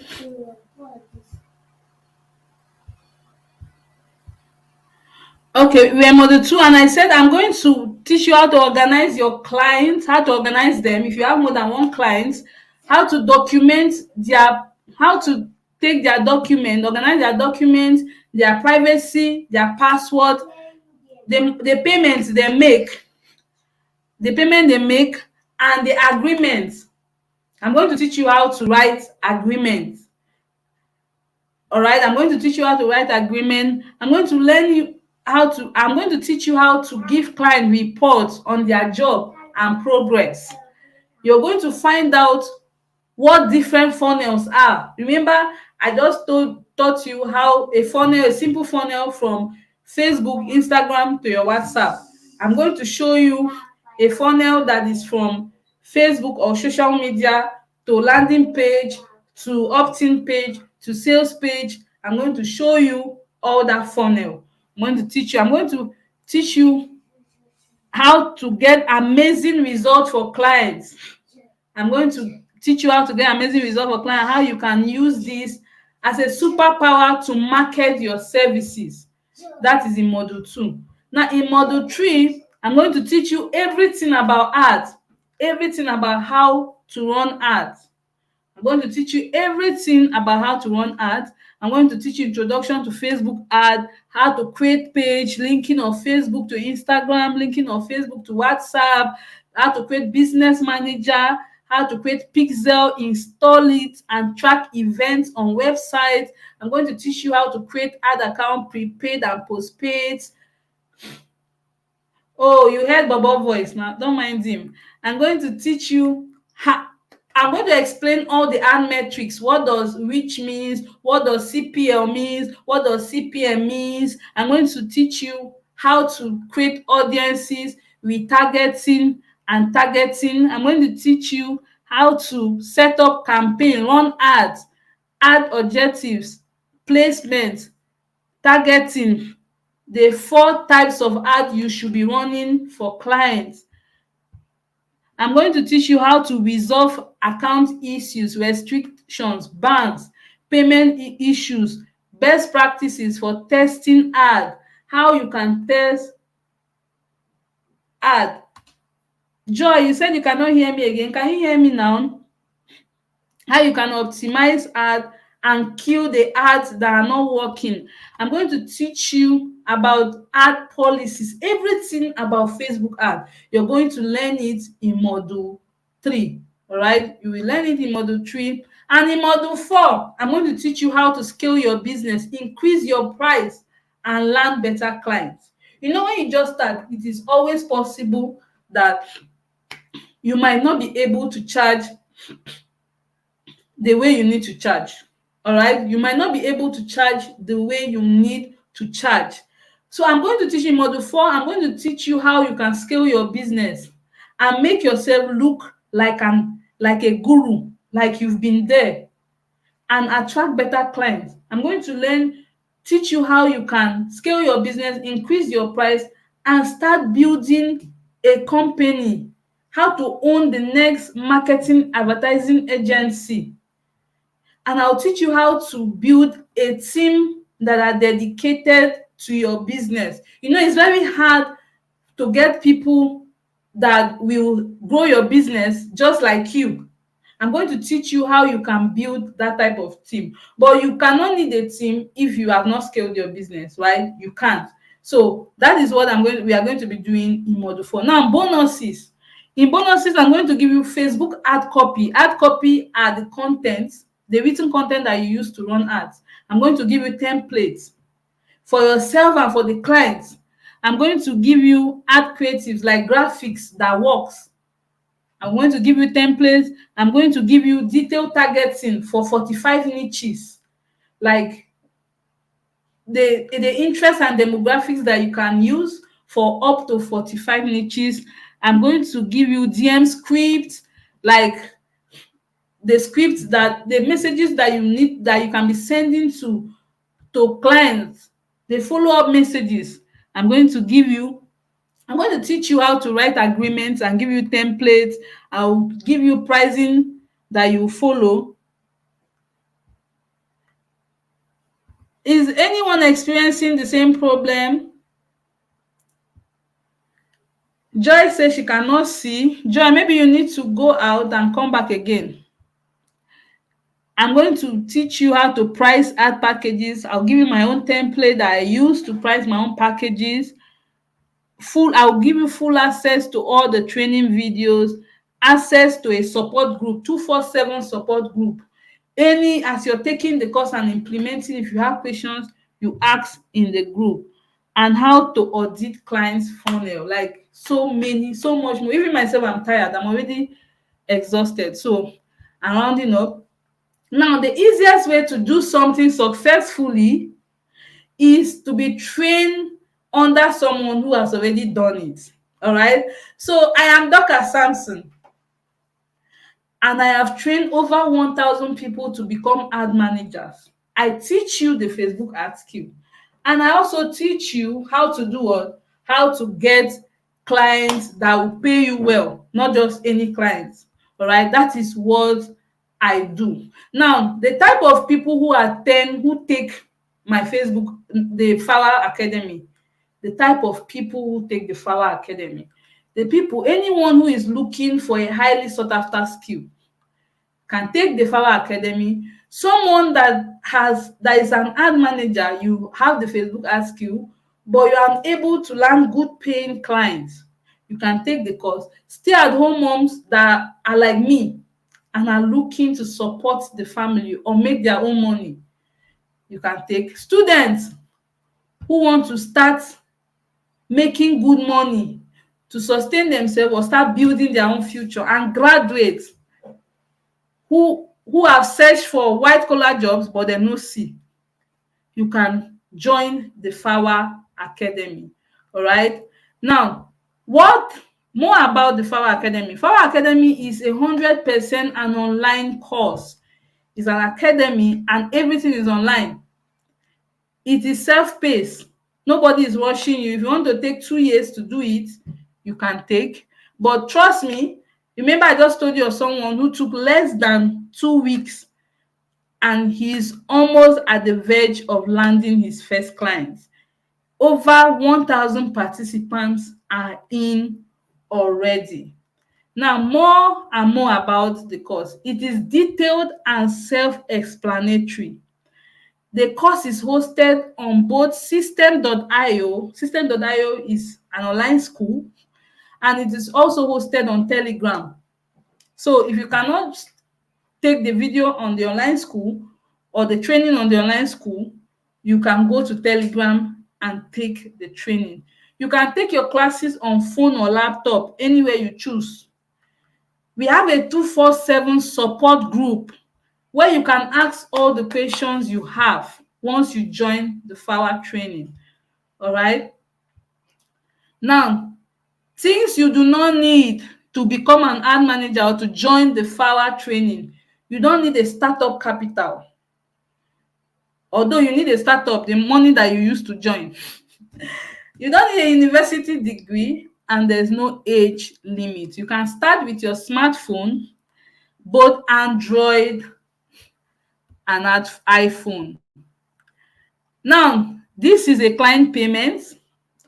Okay, we are module 2, and I said I'm going to teach you how to organize your clients, how to organize them. If you have more than one client, how to document how to take their document, organize their documents, their privacy, their password, the payments they make, the payment they make, and the agreements. I'm going to teach you how to write agreements. All right, I'm going to teach you how to write agreement. I'm going to teach you how to give client reports on their job and progress. You're going to find out what different funnels are. Remember, I just taught you how a simple funnel from Facebook, Instagram to your WhatsApp. I'm going to show you a funnel that is from Facebook or social media to landing page to opt-in page to sales page. I'm going to show you all that funnel. I'm going to teach you how to get amazing results for clients. I'm going to teach you how to get amazing results for clients, how you can use this as a superpower to market your services. That is in module 2. Now, in module 3, I'm going to teach you everything about ads, everything about how to run ads. I'm going to teach you everything about how to run ads. I'm going to teach you introduction to Facebook ad, how to create page, linking of Facebook to Instagram, linking of Facebook to WhatsApp, how to create business manager, how to create pixel, install it, and track events on websites. I'm going to teach you how to create ad account, prepaid and postpaid. Oh, you heard Bobo voice now. Don't mind him. I'm going to teach you how. I'm going to explain all the ad metrics. What does reach means? What does CPL means? What does CPM means? I'm going to teach you how to create audiences, retargeting and targeting. I'm going to teach you how to set up campaign, run ads, ad objectives, placement, targeting, the 4 types of ad you should be running for clients. I'm going to teach you how to resolve account issues, restrictions, bans, payment issues, best practices for testing ad, how you can test ad. Joy, you said you cannot hear me again. Can you hear me now? How you can optimize ad and kill the ads that are not working. I'm going to teach you about ad policies, everything about Facebook ad. You're going to learn it in module 3. All right, you will learn it in module 3. And in module 4, I'm going to teach you how to scale your business, increase your price, and land better clients. You know, when you just start, it is always possible that you might not be able to charge the way you need to charge. All right, you might not be able to charge the way you need to charge. So I'm going to teach you in module 4. I'm going to teach you how you can scale your business and make yourself look like a guru, like you've been there, and attract better clients. I'm going to teach you how you can scale your business, increase your price, and start building a company, how to own the next marketing advertising agency. And I'll teach you how to build a team that are dedicated to your business. You know, it's very hard to get people that will grow your business just like you. I'm going to teach you how you can build that type of team. But you cannot need a team if you have not scaled your business, right? You can't. So that is what we are going to be doing in module 4. Now, bonuses. In bonuses, I'm going to give you Facebook ad copy. Ad copy are the content, the written content that you use to run ads. I'm going to give you templates for yourself and for the clients. I'm going to give you ad creatives like graphics that works. I'm going to give you templates. I'm going to give you detailed targeting for 45 niches, like the interest and demographics that you can use for up to 45 niches. I'm going to give you DM scripts, like the scripts, that the messages that you need, that you can be sending to clients, the follow-up messages. I'm going to give you, I'm going to teach you how to write agreements and give you templates. I'll give you pricing that you follow. Is anyone experiencing the same problem? Joy says she cannot see. Joy, maybe you need to go out and come back again. I'm going to teach you how to price ad packages. I'll give you my own template that I use to price my own packages. I'll give you full access to all the training videos, access to a support group, 247 support group. As you're taking the course and implementing, if you have questions, you ask in the group. And how to audit clients' funnel, like so much more. Even myself, I'm tired. I'm already exhausted. So I'm rounding up. Now, the easiest way to do something successfully is to be trained under someone who has already done it. All right. So I am Dr. Samson, and I have trained over 1,000 people to become ad managers. I teach you the Facebook ad skill, and I also teach you how to do what? How to get clients that will pay you well, not just any clients. All right. That is what I do. Now, the type of people who take my Facebook, the Flower Academy, the type of people who take the Flower Academy, anyone who is looking for a highly sought after skill can take the Flower Academy. Someone that is an ad manager, you have the Facebook ad skill, but you are unable to land good paying clients, you can take the course. Stay-at-home moms that are like me and are looking to support the family or make their own money, you can take. Students who want to start making good money to sustain themselves or start building their own future, and graduates who have searched for white collar jobs but dem no see, you can join the Flower Academy. All right. Now, what more about the Flower Academy? Flower Academy is 100% an online course. It's an academy and everything is online. It is self-paced. Nobody is rushing you. If you want to take 2 years to do it, you can take. But trust me, remember I just told you of someone who took less than 2 weeks and he's almost at the verge of landing his first clients. Over 1,000 participants are in already. Now, more and more about the course. It is detailed and self-explanatory. The course is hosted on both system.io. System.io is an online school, and it is also hosted on Telegram. So if you cannot take the video on the online school or the training on the online school, you can go to Telegram and take the training. You can take your classes on phone or laptop, anywhere you choose. We have a 247 support group where you can ask all the questions you have once you join the Flower training. All right. Now, things you do not need to become an ad manager or to join the Flower training. You don't need a startup capital. Although you need a startup, the money that you used to join. You don't need a university degree, and there's no age limit. You can start with your smartphone, both Android and iPhone. Now, this is a client payment,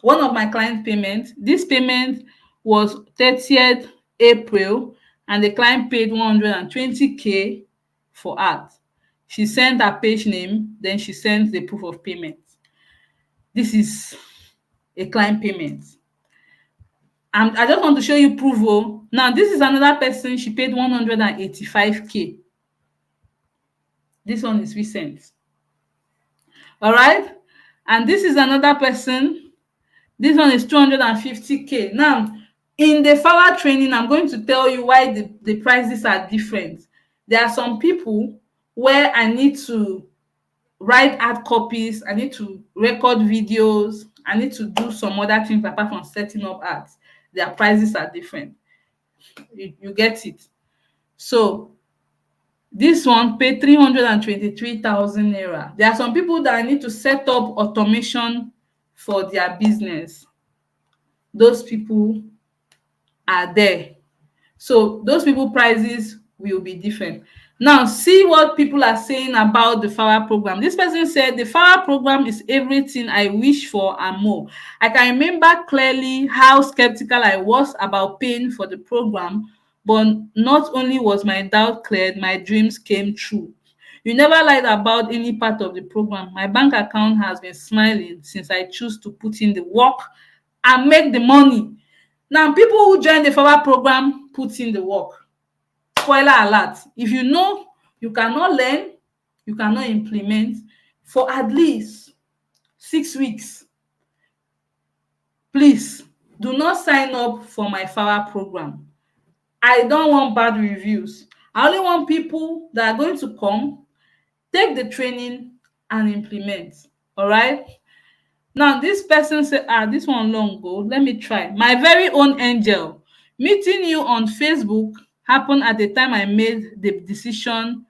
one of my client payments. This payment was 30th April, and the client paid 120K for art. She sent her page name, then she sent the proof of payment. This is a client payment. And I just want to show you proof. Oh. Now, this is another person. She paid 185K. This one is recent. All right. And this is another person. This one is 250K. Now, in the Flower training, I'm going to tell you why the prices are different. There are some people where I need to write ad copies, I need to record videos, I need to do some other things apart from setting up ads, their prices are different. You get it? So this one pay 323,000 naira. There are some people that need to set up automation for their business. Those people are there. So those people prices will be different. Now see what people are saying about the FAWA program. This person said the FAWA program is everything I wish for and more. I can remember clearly how skeptical I was about paying for the program, but not only was my doubt cleared, my dreams came true. You never lied about any part of the program. My bank account has been smiling since I choose to put in the work and make the money. Now, people who join the FAWA program put in the work. Spoiler alert, if you know you cannot learn, you cannot implement for at least 6 weeks, please do not sign up for my FAWA program. I don't want bad reviews. I only want people that are going to come, take the training and implement. All right? Now, this person say, this one long go. Let me try. My very own angel. Meeting you on Facebook happened at the time I made the decision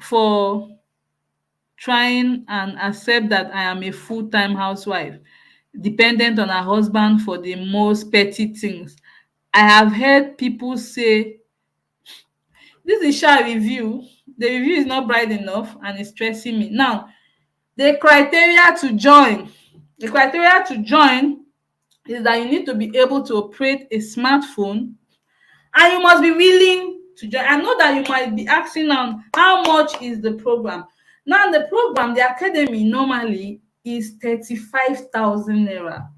for trying and accept that I am a full-time housewife, dependent on her husband for the most petty things. I have heard people say, this is sha review. The review is not bright enough and it's stressing me. Now, the criteria to join. The criteria to join is that you need to be able to operate a smartphone and you must be willing to join. I know that you might be asking now, how much is the program? Now, the program, the academy normally is 35,000 naira.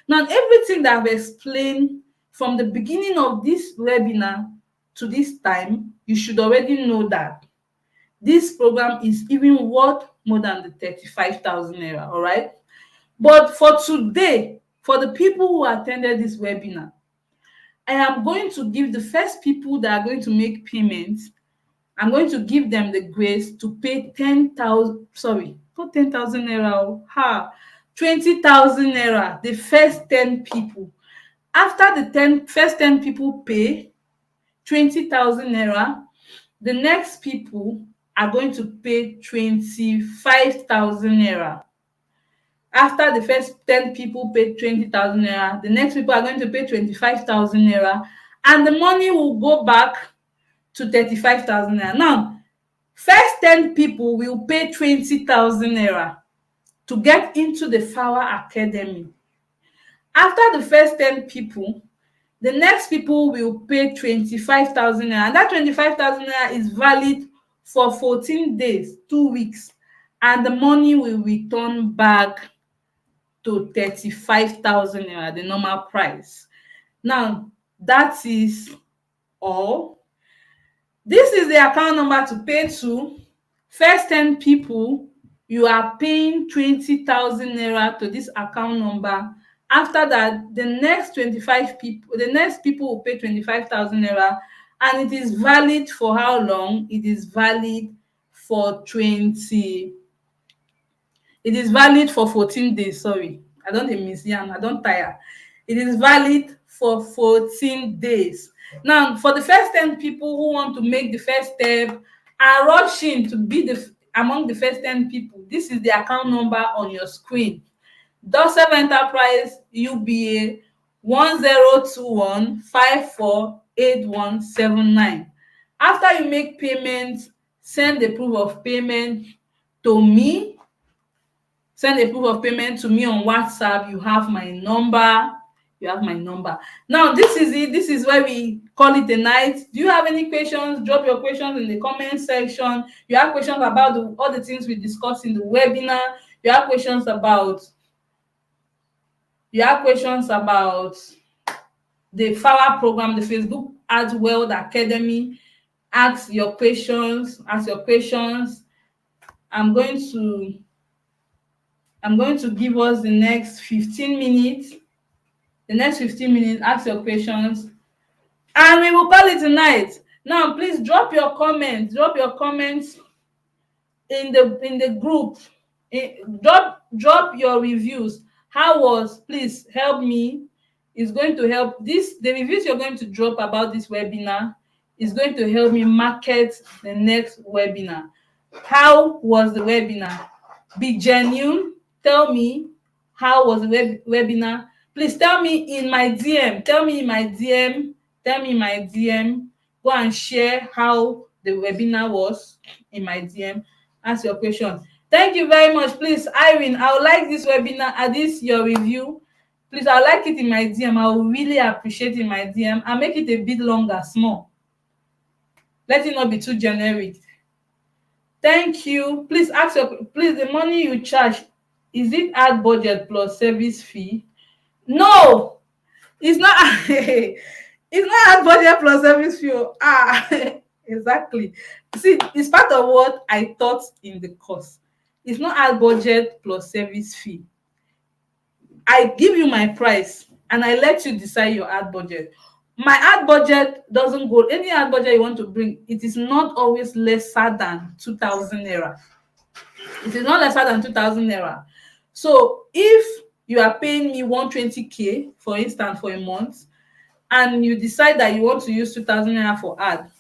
Now, everything that I've explained from the beginning of this webinar to this time, you should already know that this program is even worth more than the 35,000 naira, all right? But for today, for the people who attended this webinar, I am going to give the first people that are going to make payments, I'm going to give them the grace to pay 10,000, sorry, not 10,000 naira, 20,000 naira, the first 10 people. After the first 10 people pay 20,000 naira, the next people are going to pay 25,000 naira. After the first 10 people pay 20,000 naira, the next people are going to pay 25,000 naira, and the money will go back to 35,000 naira. Now, first 10 people will pay 20,000 naira to get into the FAWA Academy. After the first 10 people, the next people will pay 25,000 naira. And that 25,000 naira is valid for 14 days, 2 weeks, and the money will return back to 35,000 naira, the normal price. Now, that is all. This is the account number to pay to. First 10 people, you are paying 20,000 naira to this account number. After that, the next 25 people, the next people will pay 25,000 naira, and it is valid for how long? It is valid for 20. It is valid for 14 days. Sorry, I don't miss yan, I don't tire. It is valid for 14 days. Now, for the first 10 people who want to make the first step, are rushing to be among the first 10 people. This is the account number on your screen. Dosev Enterprise UBA 1021548179. After you make payment, send the proof of payment to me. Send a proof of payment to me on WhatsApp. You have my number. You have my number. Now, this is it. This is where we call it a night. Do you have any questions? Drop your questions in the comment section. You have questions about all the things we discussed in the webinar. You have questions about the FAWA program, the Facebook Ads World Academy. Ask your questions. I'm going to give us the next 15 minutes. Ask your questions, and we will call it a night. Now, please drop your comments in the group, Drop your reviews. How was, please help me. It's going to help this, the reviews you're going to drop about this webinar is going to help me market the next webinar. How was the webinar? Be genuine. Tell me, how was the webinar? Please tell me in my DM. Tell me in my DM. Tell me in my DM. Go and share how the webinar was in my DM. Ask your question. Thank you very much. Please, Irene, I would like this webinar, this your review. Please, I would like it in my DM. I will really appreciate it in my DM. I'll make it a bit longer, small. Let it not be too generic. Thank you. Please ask your, please, the money you charge, is it ad budget plus service fee? No, it's not. It's not ad budget plus service fee. Exactly. See, it's part of what I taught in the course. It's not ad budget plus service fee. I give you my price and I let you decide your ad budget. My ad budget doesn't go, any ad budget you want to bring, it is not always lesser than 2,000 naira. It is not lesser than 2,000 naira. So if you are paying me 120k, for instance, for a month, and you decide that you want to use 2,000 naira for ad,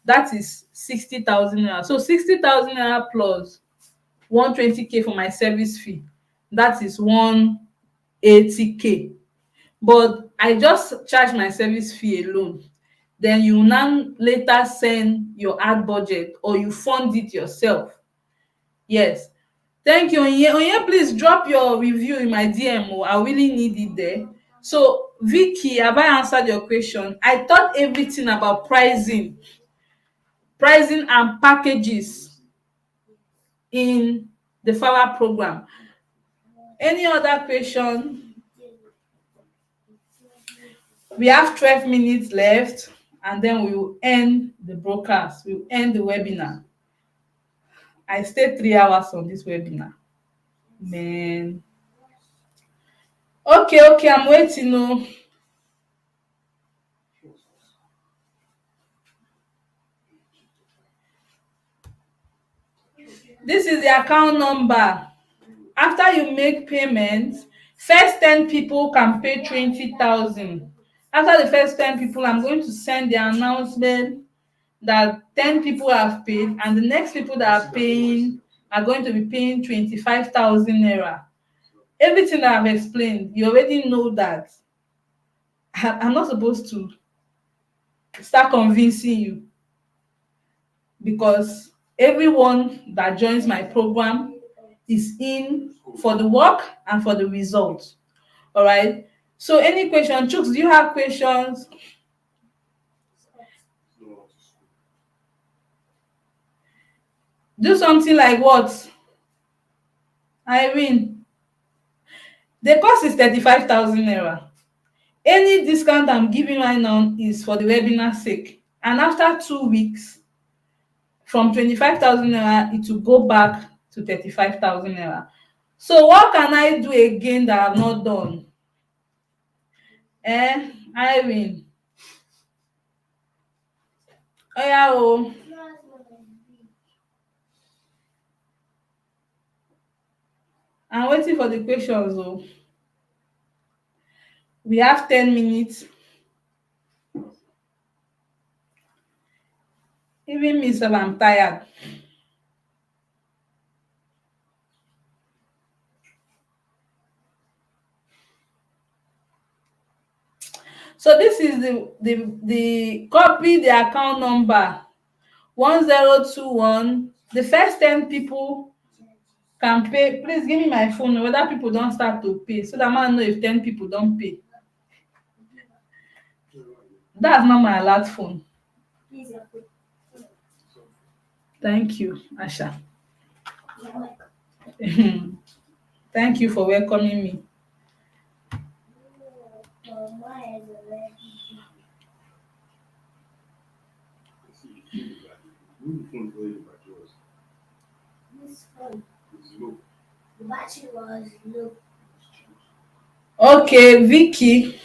that is 60,000 naira. So 60,000 naira plus 120k for my service fee, that is 180k. But I just charge my service fee alone. Then you now later send your ad budget or you fund it yourself. Yes. Thank you, Onye. Onye, please drop your review in my DM. I really need it there. So, Vicky, have I answered your question? I taught everything about pricing and packages in the FAWA program. Any other question? We have 12 minutes left, and then we will end the broadcast. We will end the webinar. I stayed 3 hours on this webinar. Man. Okay, I'm waiting. No. This is the account number. After you make payments, first 10 people can pay 20,000. After the first 10 people, I'm going to send the announcement that 10 people have paid, and the next people that are paying are going to be paying 25,000 naira. Everything that I've explained, you already know that. I'm not supposed to start convincing you, because everyone that joins my program is in for the work and for the result. All right. So any question? Chooks, do you have questions? Do something like what? Irene, the cost is 35,000 naira. Any discount I'm giving right now is for the webinar sake. And after 2 weeks, from 25,000 naira, it will go back to 35,000 naira. So what can I do again that I've not done? Irene. Oh yeah, oh. I'm waiting for the questions, though. We have 10 minutes. Even me, so I'm tired. So this is the copy the account number 1021. The first 10 people can pay. Please give me my phone whether people don't start to pay, so that I know if 10 people don't pay. That's not my alert phone. Thank you, Asha. Thank you for welcoming me. The battery was low. Okay, Vicky.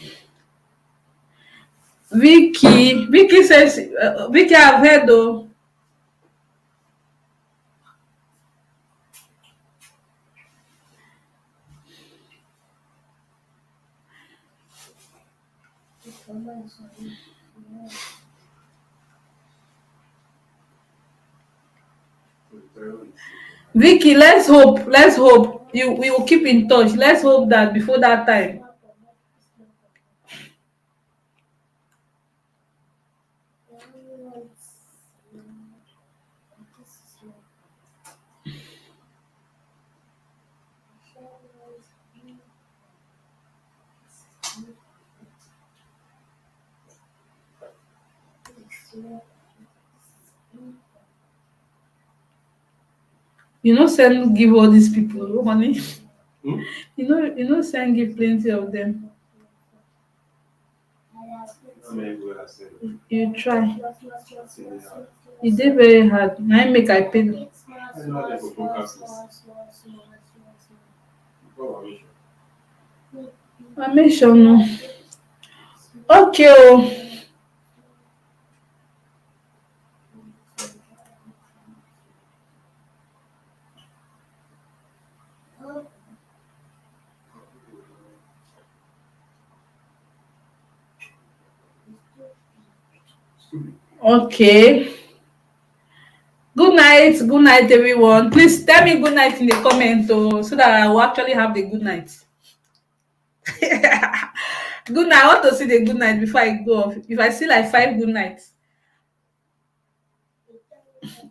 Vicky says, Vicky, I've heard though. Vicky, let's hope. Let's hope. We will keep in touch. Let's hope that before that time. Send give all these people money. Send give plenty of them. You try. E dey very hard. Na im make I pay. I make sure no. Okay o. Okay. Good night, everyone. Please tell me good night in the comment so that I will actually have the good night. Good night. I want to see the good night before I go off. If I see like 5 good nights,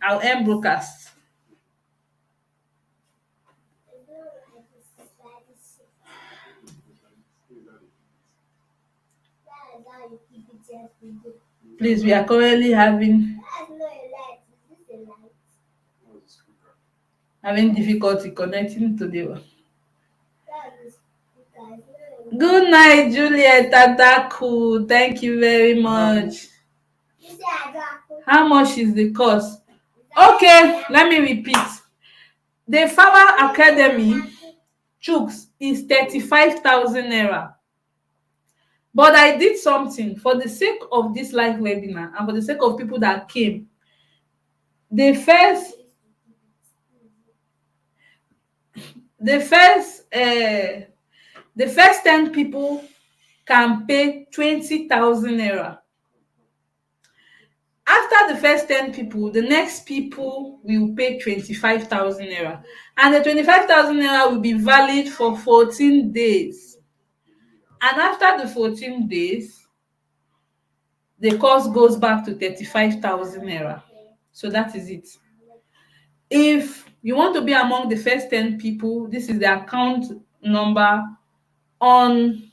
I'll end broadcast. Please, we are currently having difficulty connecting to the. Good night, Juliet Tadaku. Thank you very much. How much is the cost? Okay, let me repeat. The Flower Academy Chooks is 35,000 naira. But I did something for the sake of this live webinar and for the sake of people that came. The first the first 10 people can pay 20,000 naira. After the first 10 people, the next people will pay 25,000 naira. And the 25,000 naira will be valid for 14 days. And after the 14 days, the cost goes back to 35,000 naira. So that is it. If you want to be among the first 10 people, this is the account number on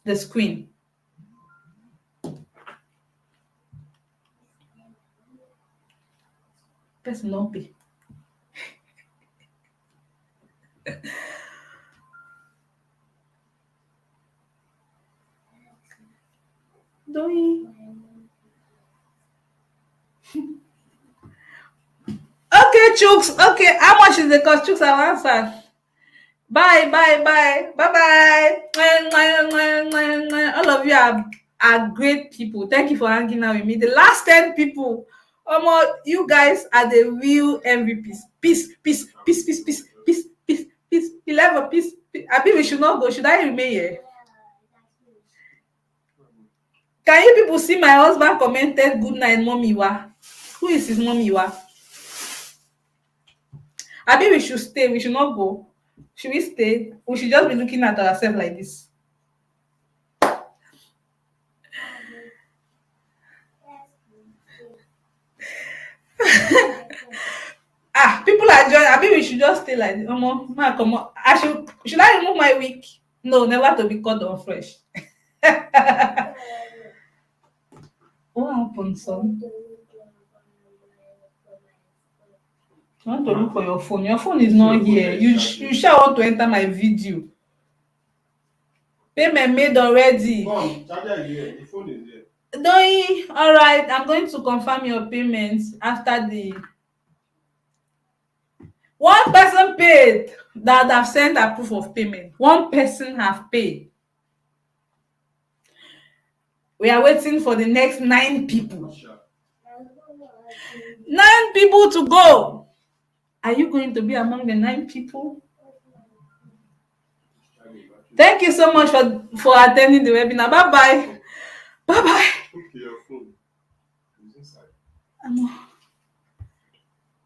the screen. Person don't pay. Okay, Chooks. Okay, how much is the cost? Chooks, I'll answer. Bye. Bye. All of you are great people. Thank you for hanging out with me. The last 10 people, you guys are the real MVPs. Peace. 11 peace. I think we should not go. Should I remain here? Can you people see my husband commented good night, mommy wa? Who is his mommy wa? I think we should stay. We should not go. Should we stay? We should just be looking at ourselves like this. People are joining. I think we should just stay like this. Come on. Should I remove my wig? No, never to be cut on fresh. What happened, son? I want to look for your phone. Your phone is not here. You sure want to enter my video? Payment made already. Come, charger is here. The phone is here. Doing all right. I'm going to confirm your payments after the one person paid that have sent a proof of payment. One person have paid. We are waiting for the next 9 people. 9 people to go. Are you going to be among the 9 people? Thank you so much for attending the webinar. Bye. Bye bye. Okay, your phone is inside. I'm